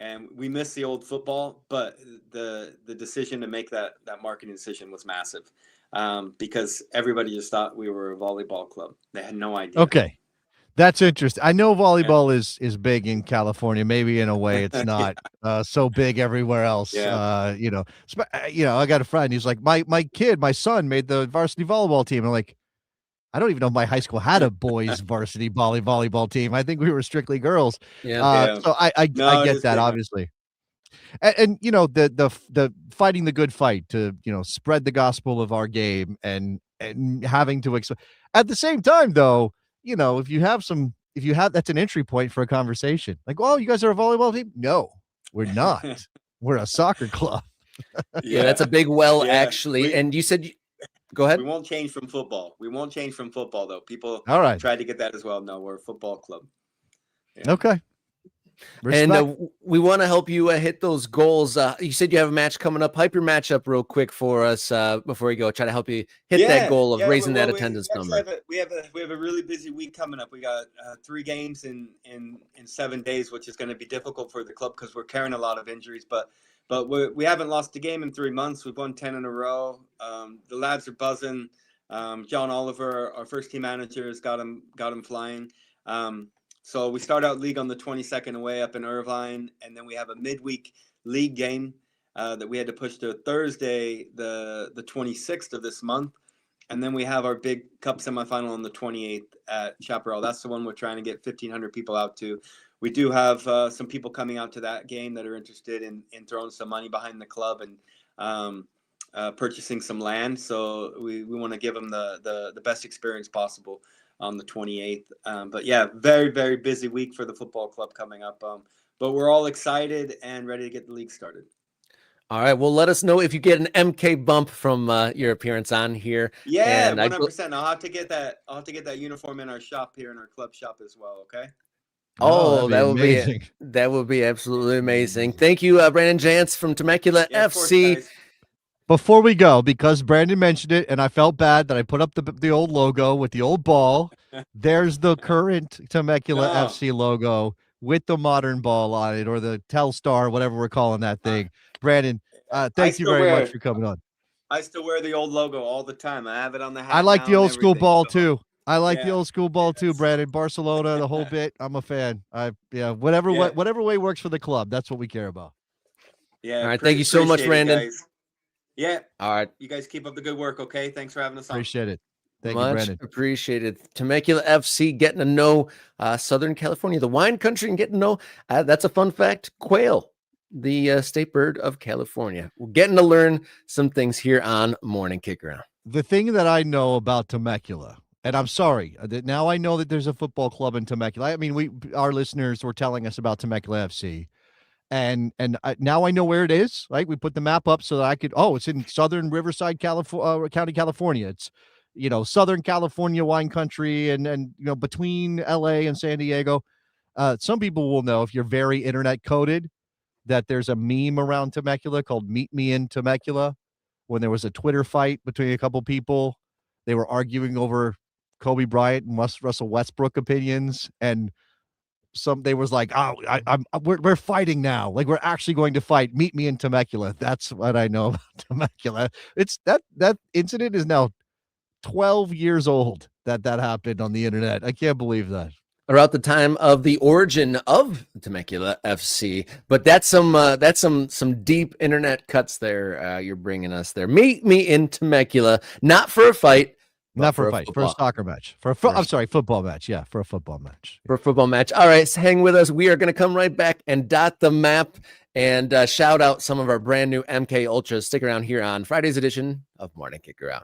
Speaker 3: And we miss the old football, but the decision to make that marketing decision was massive, because everybody just thought we were a volleyball club. They had no idea.
Speaker 2: Okay. That's interesting. I know volleyball is big in California. Maybe in a way it's not so big everywhere else.
Speaker 3: Yeah.
Speaker 2: I got a friend. He's like, my son made the varsity volleyball team. I'm like, I don't even know if my high school had a boys varsity volleyball team. I think we were strictly girls.
Speaker 1: Yeah.
Speaker 2: So I get that, obviously. And the fighting the good fight to, spread the gospel of our game and having to at the same time, though, if you have that's an entry point for a conversation. Like, oh, you guys are a volleyball team? No, we're not. We're a soccer club.
Speaker 1: Yeah, that's a big actually. And you said go ahead.
Speaker 3: We won't change from football. Though. People
Speaker 2: all right
Speaker 3: try to get that as well. No, we're a football club. Yeah.
Speaker 2: Okay.
Speaker 1: Respect. And we want to help you hit those goals. You said you have a match coming up. Hype your match up real quick for us before we go. Try to help you hit that goal of raising that attendance number.
Speaker 3: We have a really busy week coming up. We got 3 games in 7 days, which is going to be difficult for the club because we're carrying a lot of injuries. But we haven't lost a game in 3 months. We've won 10 in a row. The lads are buzzing. John Oliver, our first team manager, has got him flying. So we start out league on the 22nd away up in Irvine, and then we have a midweek league game that we had to push to Thursday, the 26th of this month. And then we have our big cup semifinal on the 28th at Chaparral. That's the one we're trying to get 1,500 people out to. We do have some people coming out to that game that are interested in throwing some money behind the club and purchasing some land. So we want to give them the best experience possible on the 28th. But yeah, very, very busy week for the football club coming up. But we're all excited and ready to get the league started.
Speaker 1: All right. Well, let us know if you get an MK bump from your appearance on here.
Speaker 3: Yeah, 100%. I'll have to get that uniform in our shop here, in our club shop as well. Okay.
Speaker 1: Oh, that would be absolutely amazing. Thank you, Brandon Jantz from Temecula FC.
Speaker 3: Course,
Speaker 2: before we go, because Brandon mentioned it, and I felt bad that I put up the old logo with the old ball. There's the current Temecula FC logo with the modern ball on it, or the Telstar, whatever we're calling that thing. Brandon, thank you very much for coming on.
Speaker 3: I still wear the old logo all the time. I have it on the hat.
Speaker 2: I like the old school ball too. I like the old school ball too, Brandon. Barcelona, the whole bit. I'm a fan. Whatever way works for the club. That's what we care about.
Speaker 3: Yeah.
Speaker 1: All right. Thank you so much, Brandon.
Speaker 3: Guys. Yeah.
Speaker 1: All right.
Speaker 3: You guys keep up the good work. Okay. Thanks for having us on.
Speaker 2: Appreciate it. Thank
Speaker 1: you,
Speaker 2: Brandon.
Speaker 1: Appreciated. Temecula FC, getting to know Southern California, the wine country, and getting to know, that's a fun fact, quail, the state bird of California. We're getting to learn some things here on Morning Kick-Around.
Speaker 2: The thing that I know about Temecula, and I'm sorry, now I know that there's a football club in Temecula. I mean, our listeners were telling us about Temecula FC. And now I know where it is. Right, we put the map up so that I could. Oh, it's in Southern Riverside, County, California. It's Southern California wine country, and between LA and San Diego. Some people will know, if you're very internet coded, that there's a meme around Temecula called "Meet Me in Temecula." When there was a Twitter fight between a couple people, they were arguing over Kobe Bryant and Russell Westbrook opinions, and they was like, oh, we're fighting now. Like, we're actually going to fight. Meet me in Temecula. That's what I know about Temecula. It's that incident is now 12 years old that happened on the internet. I can't believe that.
Speaker 1: Around the time of the origin of Temecula FC. But that's some deep internet cuts there. You're bringing us there. Meet me in Temecula, not for a fight, but
Speaker 2: Not for a fight, for a soccer match. Football match. Yeah, for a football match.
Speaker 1: For a football match. All right, so hang with us. We are going to come right back and dot the map and shout out some of our brand new MK Ultras. Stick around here on Friday's edition of Morning Kick Around.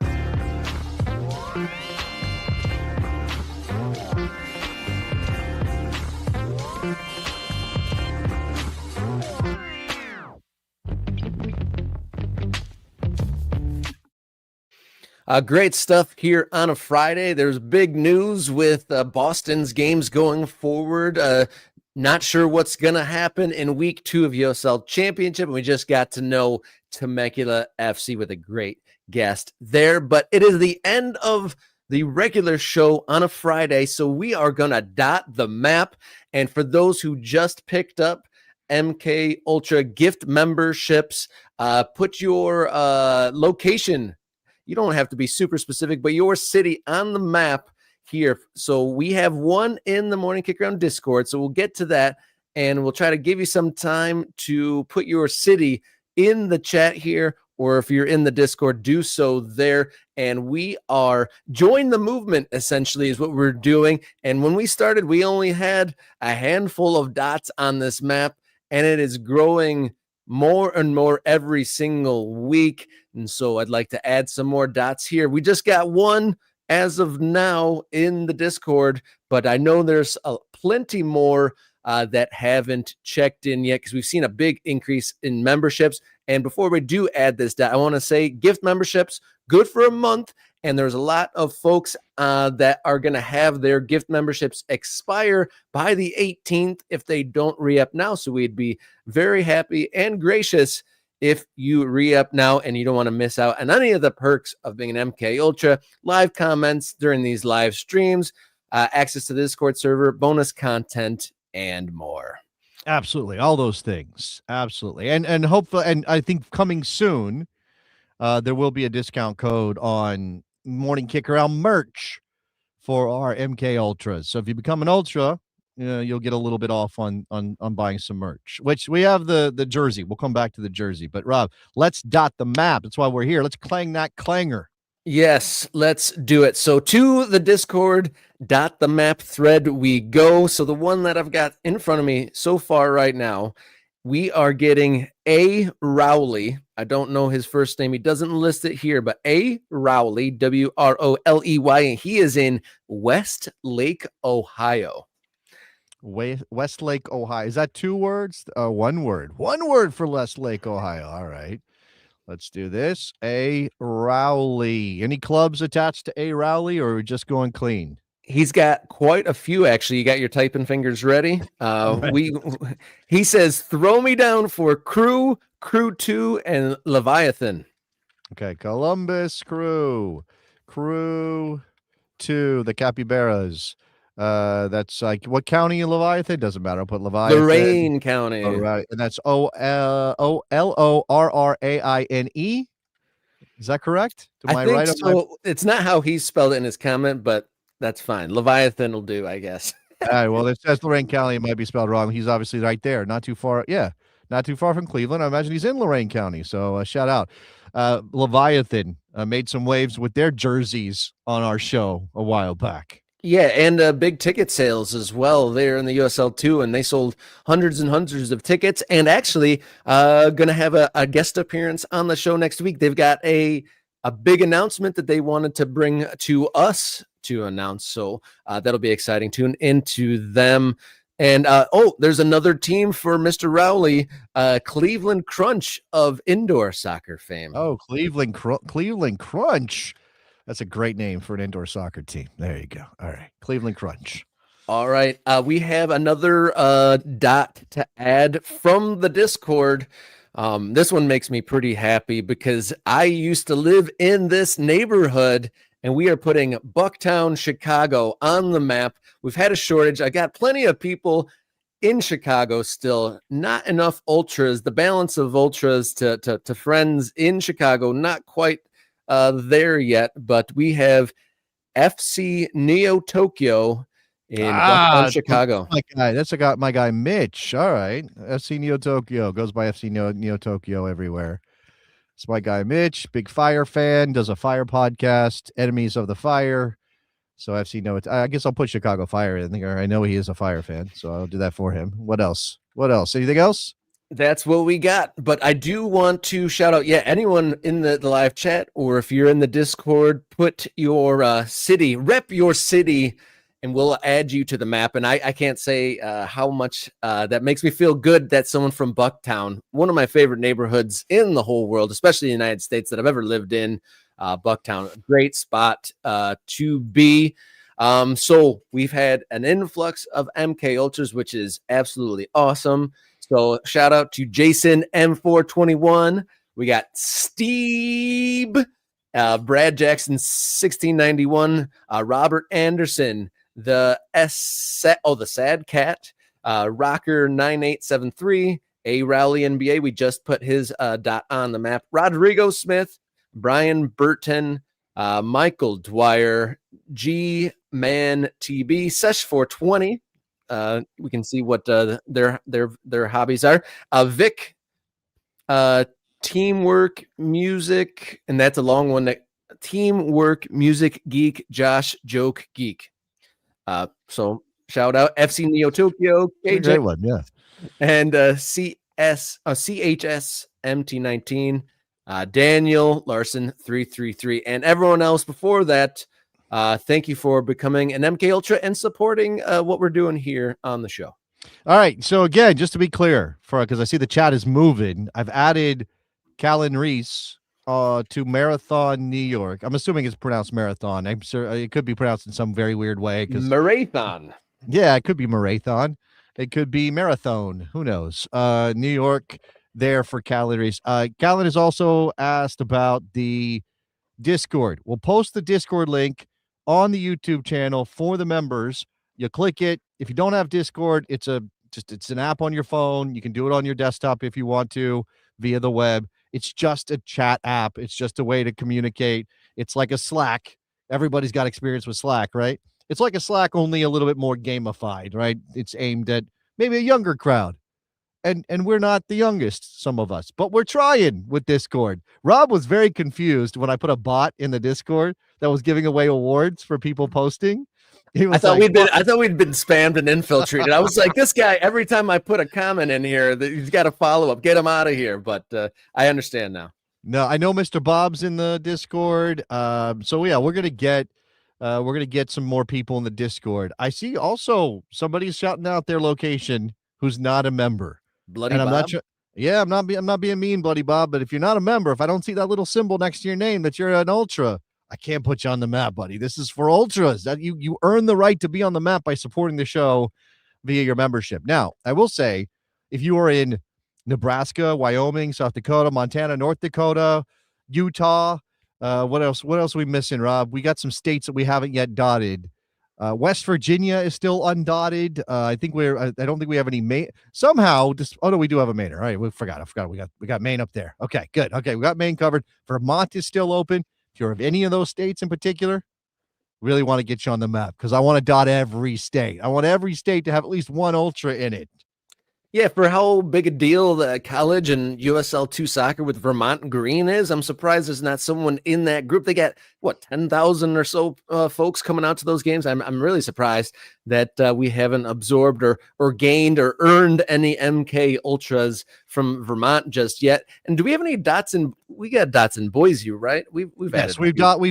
Speaker 1: Great stuff here on a Friday. There's big news with Boston's games going forward. Not sure what's going to happen in week 2 of USL Championship. We just got to know Temecula FC with a great guest there. But it is the end of the regular show on a Friday, so we are going to dot the map. And for those who just picked up MK Ultra gift memberships, put your location. You don't have to be super specific, but your city on the map here. So we have one in the Morning Kick Around Discord. So we'll get to that and we'll try to give you some time to put your city in the chat here, or if you're in the Discord, do so there. And we are join the movement, essentially, is what we're doing. And when we started, we only had a handful of dots on this map, and it is growing more and more every single week. And so I'd like to add some more dots here. We just got one as of now in the Discord, but I know there's plenty more that haven't checked in yet, because we've seen a big increase in memberships. And before we do add this dot, I want to say gift memberships, good for a month. And there's a lot of folks that are going to have their gift memberships expire by the 18th if they don't re-up now. So we'd be very happy and gracious if you re-up now and you don't want to miss out on any of the perks of being an MK Ultra, live comments during these live streams, access to the Discord server, bonus content, and more.
Speaker 2: Absolutely. All those things. Absolutely. And hopefully, and I think coming soon, there will be a discount code on Morning Kick Around merch for our MK Ultras. So if you become an Ultra, you'll get a little bit off on buying some merch, which we have the jersey. We'll come back to the jersey. But Rob, let's dot the map. That's why we're here. Let's clang that clanger.
Speaker 1: Yes, let's do it. So to the Discord dot the map thread we go. So the one that I've got in front of me so far right now, we are getting A. Rowley. I don't know his first name. He doesn't list it here, but A. Rowley, Wroley. And he is in Westlake, Ohio.
Speaker 2: Westlake, Ohio. Is that 2 words? One word. One word for Westlake, Ohio. All right. Let's do this. A. Rowley. Any clubs attached to A. Rowley, or are we just going clean?
Speaker 1: He's got quite a few, actually. You got your typing fingers ready? He says, throw me down for Crew 2, and Leviathan.
Speaker 2: Okay, Columbus Crew 2, the Capybaras. That's like what county in Leviathan? Doesn't matter. I'll put Leviathan.
Speaker 1: Lorain County.
Speaker 2: All right, and that's Olorraine. Is that correct?
Speaker 1: Am I right? So it's not how he spelled it in his comment, but that's fine. Leviathan will do, I guess.
Speaker 2: All right. Well, it says Lorain County. It might be spelled wrong. He's obviously right there, not too far. Yeah, not too far from Cleveland. I imagine he's in Lorain County. So shout out. Leviathan made some waves with their jerseys on our show a while back.
Speaker 1: Yeah, and big ticket sales as well there in the USL 2, and they sold hundreds and hundreds of tickets, and actually going to have a guest appearance on the show next week. They've got a big announcement that they wanted to bring to us to announce, so that'll be exciting. Tune into them. And there's another team for Mr. Rowley, Cleveland Crunch of indoor soccer fame.
Speaker 2: Oh, Cleveland Crunch. That's a great name for an indoor soccer team. There you go. All right. Cleveland Crunch.
Speaker 1: All right. We have another dot to add from the Discord. This one makes me pretty happy because I used to live in this neighborhood, and we are putting Bucktown, Chicago on the map. We've had a shortage. I got plenty of people in Chicago still, not enough ultras. The balance of ultras to friends in Chicago, not quite there yet, but we have FC Neo Tokyo in Westbound
Speaker 2: So
Speaker 1: Chicago.
Speaker 2: that's my guy Mitch. All right. FC Neo Tokyo goes by FC Neo Tokyo everywhere. It's my guy Mitch, big fire fan, does a fire podcast, Enemies of the Fire. So FC Neo. I guess I'll put Chicago Fire in there. I know he is a fire fan, so I'll do that for him. What else? Anything else?
Speaker 1: That's what we got. But I do want to shout out, anyone in the live chat, or if you're in the Discord, put your city, rep your city, and we'll add you to the map. And I can't say how much that makes me feel good that someone from Bucktown, one of my favorite neighborhoods in the whole world, especially the United States that I've ever lived in, Bucktown, a great spot to be. So we've had an influx of MK Ultras, which is absolutely awesome. So shout out to Jason M421. We got Steve, Brad Jackson 1691, Robert Anderson, the Sad Cat, Rocker 9873, A Rally NBA. We just put his dot on the map. Rodrigo Smith, Brian Burton, Michael Dwyer, G Man TB, Sesh 420. We can see what their hobbies are. Vic, Teamwork Music, and that's a long one. Teamwork Music Geek, Josh Joke Geek. So shout out FC Neo Tokyo, KJ,
Speaker 2: Great one, yeah.
Speaker 1: And CHS MT19, Daniel Larson 333, and everyone else before that. Thank you for becoming an MK Ultra and supporting what we're doing here on the show.
Speaker 2: All right. So again, just to be clear, because I see the chat is moving, I've added Callan Reese to Marathon New York. I'm assuming it's pronounced Marathon. I'm sure it could be pronounced in some very weird way.
Speaker 1: Marathon.
Speaker 2: Yeah, it could be Marathon. It could be Marathon. Who knows? New York there for Callan Reese. Callan has also asked about the Discord. We'll post the Discord link on the YouTube channel for the members. You click it. If you don't have Discord, it's an app on your phone. You can do it on your desktop if you want to via the web. It's just a chat app. It's just a way to communicate. It's like a Slack. Everybody's got experience with Slack, right? It's like a Slack, only a little bit more gamified, right? It's aimed at maybe a younger crowd. And we're not the youngest, some of us, but we're trying with Discord. Rob was very confused when I put a bot in the Discord that was giving away awards for people posting.
Speaker 1: I thought we'd been spammed and infiltrated. I was like, this guy, every time I put a comment in here, he's got a follow up. Get him out of here. But I understand now.
Speaker 2: No, I know Mr. Bob's in the Discord. So yeah, we're gonna get some more people in the Discord. I see also somebody's shouting out their location who's not a member.
Speaker 1: Bloody
Speaker 2: and I'm
Speaker 1: Bob?
Speaker 2: not sure. Yeah, I'm not being mean, Bloody Bob. But if you're not a member, if I don't see that little symbol next to your name that you're an ultra, I can't put you on the map, buddy. This is for ultras. That you earn the right to be on the map by supporting the show via your membership. Now, I will say, if you are in Nebraska, Wyoming, South Dakota, Montana, North Dakota, Utah, what else are we missing, Rob? We got some states that we haven't yet dotted. West Virginia is still undotted. I don't think we have any Maine. Somehow, no, we do have a Maine. All right, I forgot. We got Maine up there. Okay, good. Okay, we got Maine covered. Vermont is still open. If you're of any of those states in particular, really want to get you on the map because I want to dot every state. I want every state to have at least one ultra in it.
Speaker 1: Yeah, for how big a deal the college and USL 2 soccer with Vermont Green is, I'm surprised there's not someone in that group. They got, 10,000 or so folks coming out to those games. I'm really surprised that we haven't absorbed or gained or earned any MK Ultras from Vermont just yet. And do we have any dots in? We got dots in Boise, right? We've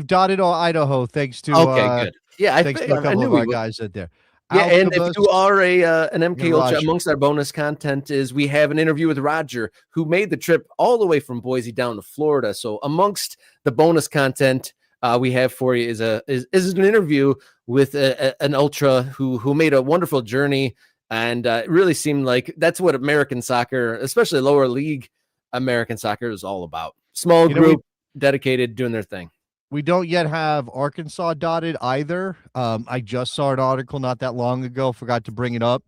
Speaker 2: dotted all Idaho thanks to
Speaker 1: good. Yeah,
Speaker 2: thanks to a couple of our guys out there.
Speaker 1: Yeah, and if you are an MK Ultra, amongst our bonus content is we have an interview with Roger, who made the trip all the way from Boise down to Florida. So amongst the bonus content we have for you is an interview with an Ultra who made a wonderful journey, and it really seemed like that's what American soccer, especially lower league American soccer, is all about. Small group, dedicated, doing their thing.
Speaker 2: We don't yet have Arkansas dotted either. I just saw an article not that long ago, forgot to bring it up.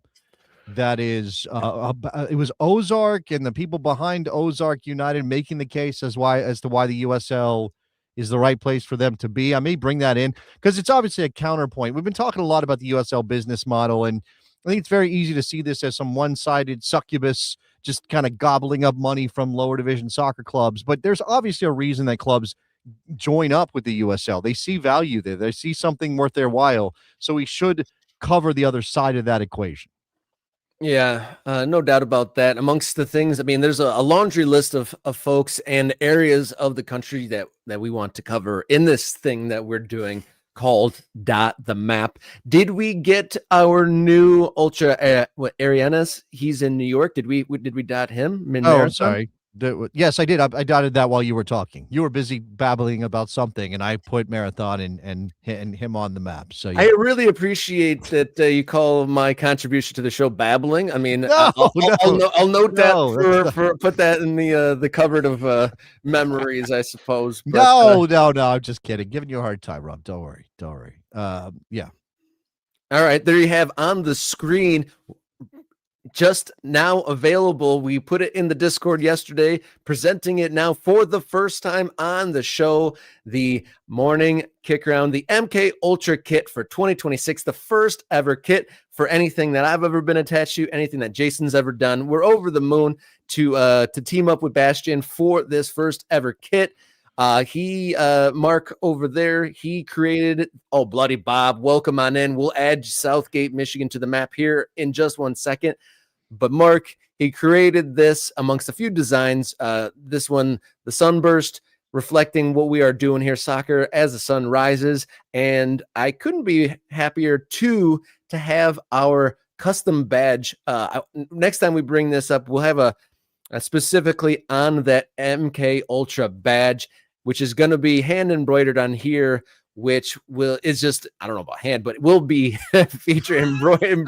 Speaker 2: That is, it was Ozark and the people behind Ozark United making the case as to why the USL is the right place for them to be. I may bring that in because it's obviously a counterpoint. We've been talking a lot about the USL business model, and I think it's very easy to see this as some one-sided succubus just kind of gobbling up money from lower division soccer clubs. But there's obviously a reason that clubs join up with the USL. They see value there. They see something worth their while. So we should cover the other side of that equation.
Speaker 1: Yeah, no doubt about that. Amongst the things, I mean, there's a laundry list of folks and areas of the country that we want to cover in this thing that we're doing called Dot the Map. Did we get our new Ultra Arianas? He's in New York. Did we dot him?
Speaker 2: Oh, sorry. Yes, I did. I dotted that while you were talking. You were busy babbling about something, and I put marathon and him on the map. So yeah.
Speaker 1: I really appreciate that you call my contribution to the show babbling. I mean, I'll note that for put that in the cupboard of memories, I suppose.
Speaker 2: But, no, I'm just kidding. Giving you a hard time, Rob. Don't worry. Yeah.
Speaker 1: All right, there you have on the screen. Just now available. We put it in the Discord yesterday, presenting it now for the first time on the show, the morning kick round, the MK Ultra kit for 2026, the first ever kit for anything that I've ever been attached to, anything that Jason's ever done. We're over the moon to team up with Bastian for this first ever kit. Mark over there, he created, Bloody Bob, welcome on in. We'll add Southgate, Michigan to the map here in just 1 second. But Mark, he created this amongst a few designs. This one, the sunburst, reflecting what we are doing here, soccer as the sun rises. And I couldn't be happier to have our custom badge. Next time we bring this up, we'll have a specifically on that MK Ultra badge, which is going to be hand embroidered on here, which is just, I don't know about hand, but it will be featuring embroidered.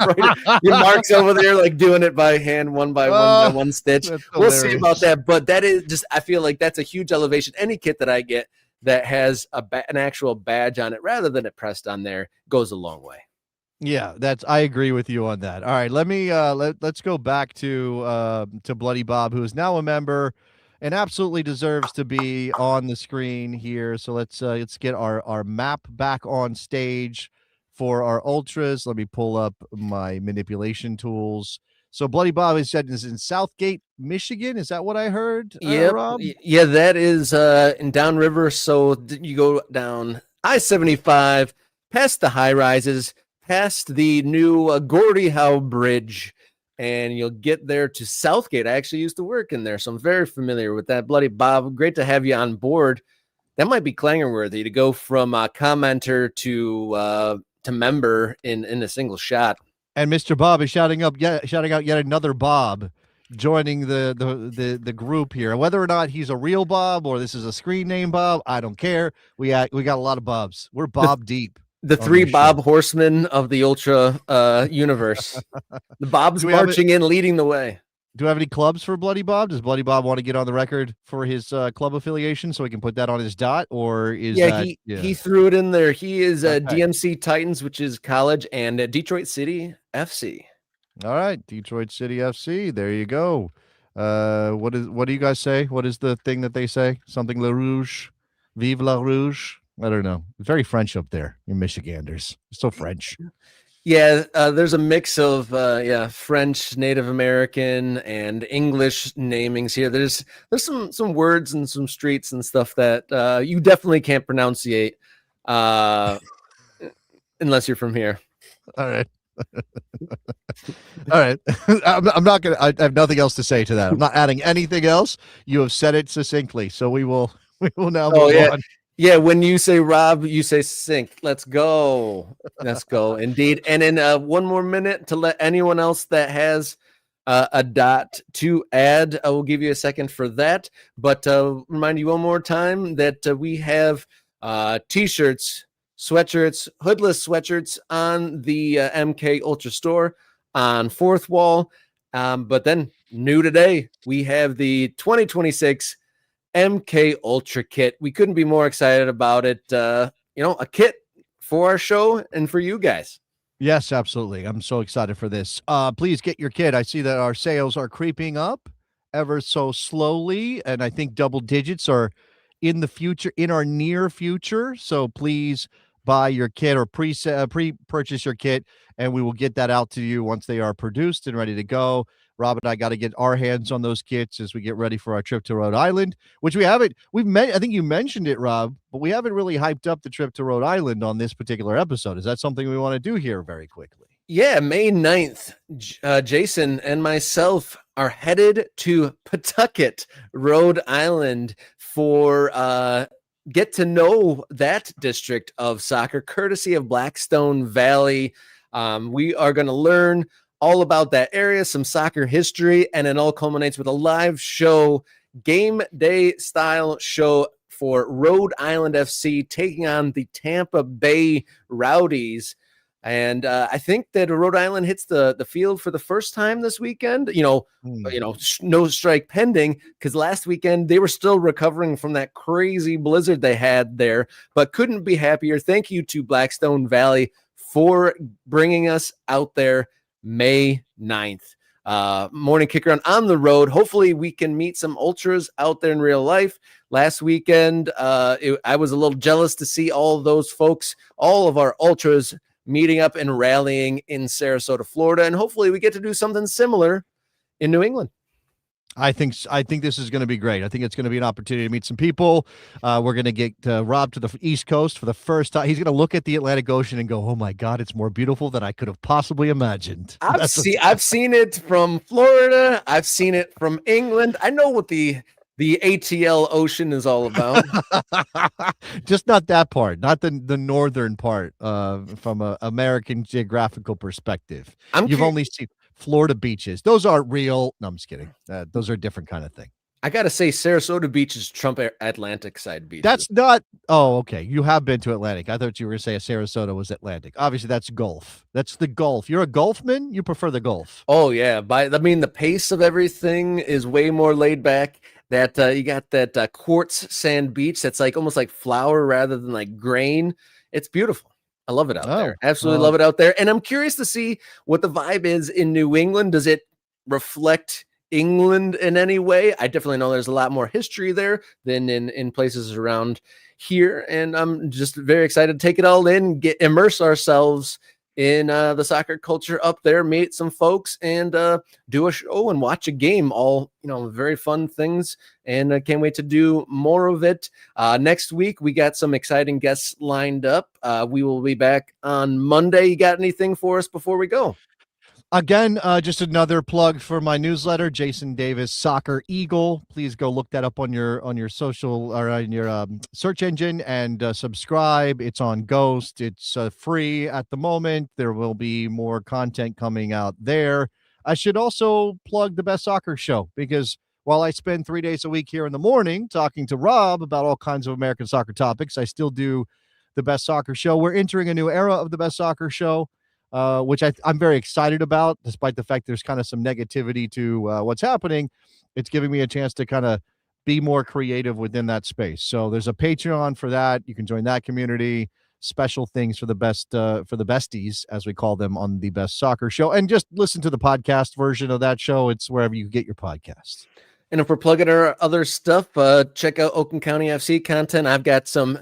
Speaker 1: Your Mark's over there like doing it by hand, one by one stitch. We'll see about that, but that is just, I feel like that's a huge elevation. Any kit that I get that has an actual badge on it rather than it pressed on there goes a long way.
Speaker 2: Yeah, I agree with you on that. All right, let me let's go back to Bloody Bob, who is now a member and absolutely deserves to be on the screen here. So let's get our map back on stage for our ultras. Let me pull up my manipulation tools. So Bloody Bob is in Southgate, Michigan. Is that what I heard?
Speaker 1: Yeah,
Speaker 2: Rob?
Speaker 1: Yeah, that is in downriver. So you go down I-75, past the high rises, past the new Gordie Howe Bridge, and you'll get there to Southgate. I actually used to work in there, so I'm very familiar with that. Bloody Bob, great to have you on board. That might be clanger-worthy to go from commenter to member in a single shot.
Speaker 2: And Mr. Bob is shouting out yet another Bob joining the group here. Whether or not he's a real Bob or this is a screen name Bob, I don't care. We got a lot of Bobs. We're Bob deep.
Speaker 1: The three Bob Horsemen of the Ultra universe. The Bob's marching in, leading the way.
Speaker 2: Do we have any clubs for Bloody Bob? Does Bloody Bob want to get on the record for his club affiliation so he can put that on his dot? Or is
Speaker 1: he threw it in there. He is DMC Titans, which is college, and Detroit City FC.
Speaker 2: All right, Detroit City FC. There you go. What do you guys say? What is the thing that they say? Something Le Rouge, Vive la Rouge. I don't know. It's very French up there in Michiganders. It's so French.
Speaker 1: Yeah, there's a mix of French, Native American, and English namings here. There's some words and some streets and stuff that you definitely can't pronunciate unless you're from here.
Speaker 2: All right. All right. I'm not gonna. I have nothing else to say to that. I'm not adding anything else. You have said it succinctly, so we will now move on.
Speaker 1: Yeah, when you say Rob, you say sync. Let's go. Indeed. And in 1 more minute to let anyone else that has a dot to add, I will give you a second for that. But remind you one more time that we have T-shirts, sweatshirts, hoodless sweatshirts on the MK Ultra store on Fourth Wall. But then new today, we have the 2026 MK Ultra kit. We couldn't be more excited about it. A kit for our show and for you guys.
Speaker 2: Yes, absolutely. I'm so excited for this. Please get your kit. I see that our sales are creeping up ever so slowly, and I think double digits are in the future, in our near future. So please buy your kit or pre-purchase your kit, and we will get that out to you once they are produced and ready to go. Rob and I got to get our hands on those kits as we get ready for our trip to Rhode Island, which I think you mentioned it, Rob, but we haven't really hyped up the trip to Rhode Island on this particular episode. Is that something we want to do here very quickly?
Speaker 1: Yeah, May 9th, Jason and myself are headed to Pawtucket, Rhode Island for get to know that district of soccer, courtesy of Blackstone Valley. We are going to learn all about that area, some soccer history, and it all culminates with a live show, game day style show for Rhode Island FC taking on the Tampa Bay Rowdies. And I think that Rhode Island hits the field for the first time this weekend. No strike pending, because last weekend they were still recovering from that crazy blizzard they had there, but couldn't be happier. Thank you to Blackstone Valley for bringing us out there May 9th. Morning kicker on the road. Hopefully we can meet some ultras out there in real life. Last weekend, I was a little jealous to see all of those folks, all of our ultras, meeting up and rallying in Sarasota, Florida, and hopefully we get to do something similar in New England.
Speaker 2: I think this is going to be great. I think it's going to be an opportunity to meet some people. We're going to get Rob to the East Coast for the first time. He's going to look at the Atlantic Ocean and go, "Oh my God, it's more beautiful than I could have possibly imagined."
Speaker 1: I've seen it from Florida. I've seen it from England. I know what the ATL Ocean is all about.
Speaker 2: Just not that part, not the northern part from an American geographical perspective. You've only seen Florida beaches. Those aren't real. No, I'm just kidding. Those are a different kind of thing.
Speaker 1: I got to say, Sarasota Beach is Trump Atlantic side beach.
Speaker 2: That's not. Oh, okay. You have been to Atlantic. I thought you were going to say Sarasota was Atlantic. Obviously, that's Gulf. That's the Gulf. You're a Gulfman? You prefer the Gulf?
Speaker 1: Oh, yeah. The pace of everything is way more laid back. That you got that quartz sand beach that's like almost like flour rather than like grain. It's beautiful. I love it out there. Absolutely love it out there. And I'm curious to see what the vibe is in New England. Does it reflect England in any way? I definitely know there's a lot more history there than in places around here. And I'm just very excited to take it all in, immerse ourselves in the soccer culture up there, meet some folks, and do a show and watch a game. All very fun things, and I can't wait to do more of it. Next week we got some exciting guests lined up. We will be back on Monday. You got anything for us before we go?
Speaker 2: Again, just another plug for my newsletter, Jason Davis Soccer Eagle. Please go look that up on your social or on your search engine and subscribe. It's on Ghost. It's free at the moment. There will be more content coming out there. I should also plug the Best Soccer Show, because while I spend 3 days a week here in the morning talking to Rob about all kinds of American soccer topics, I still do the Best Soccer Show. We're entering a new era of the Best Soccer Show, which I'm very excited about, despite the fact there's kind of some negativity to what's happening. It's giving me a chance to kind of be more creative within that space. So there's a Patreon for that. You can join that community. Special things for the besties, as we call them, on the Best Soccer Show. And just listen to the podcast version of that show. It's wherever you get your podcasts.
Speaker 1: And if we're plugging our other stuff, check out Oakland County FC content. I've got some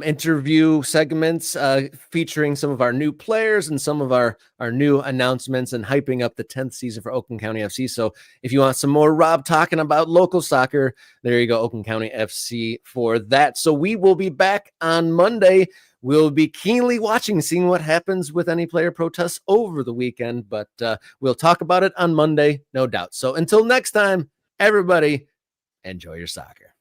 Speaker 1: interview segments featuring some of our new players and some of our new announcements, and hyping up the 10th season for Oakland County FC. So if you want some more Rob talking about local soccer, there you go, Oakland County FC for that. So we will be back on Monday. We'll be keenly watching, seeing what happens with any player protests over the weekend, but we'll talk about it on Monday, no doubt. So until next time, everybody, enjoy your soccer.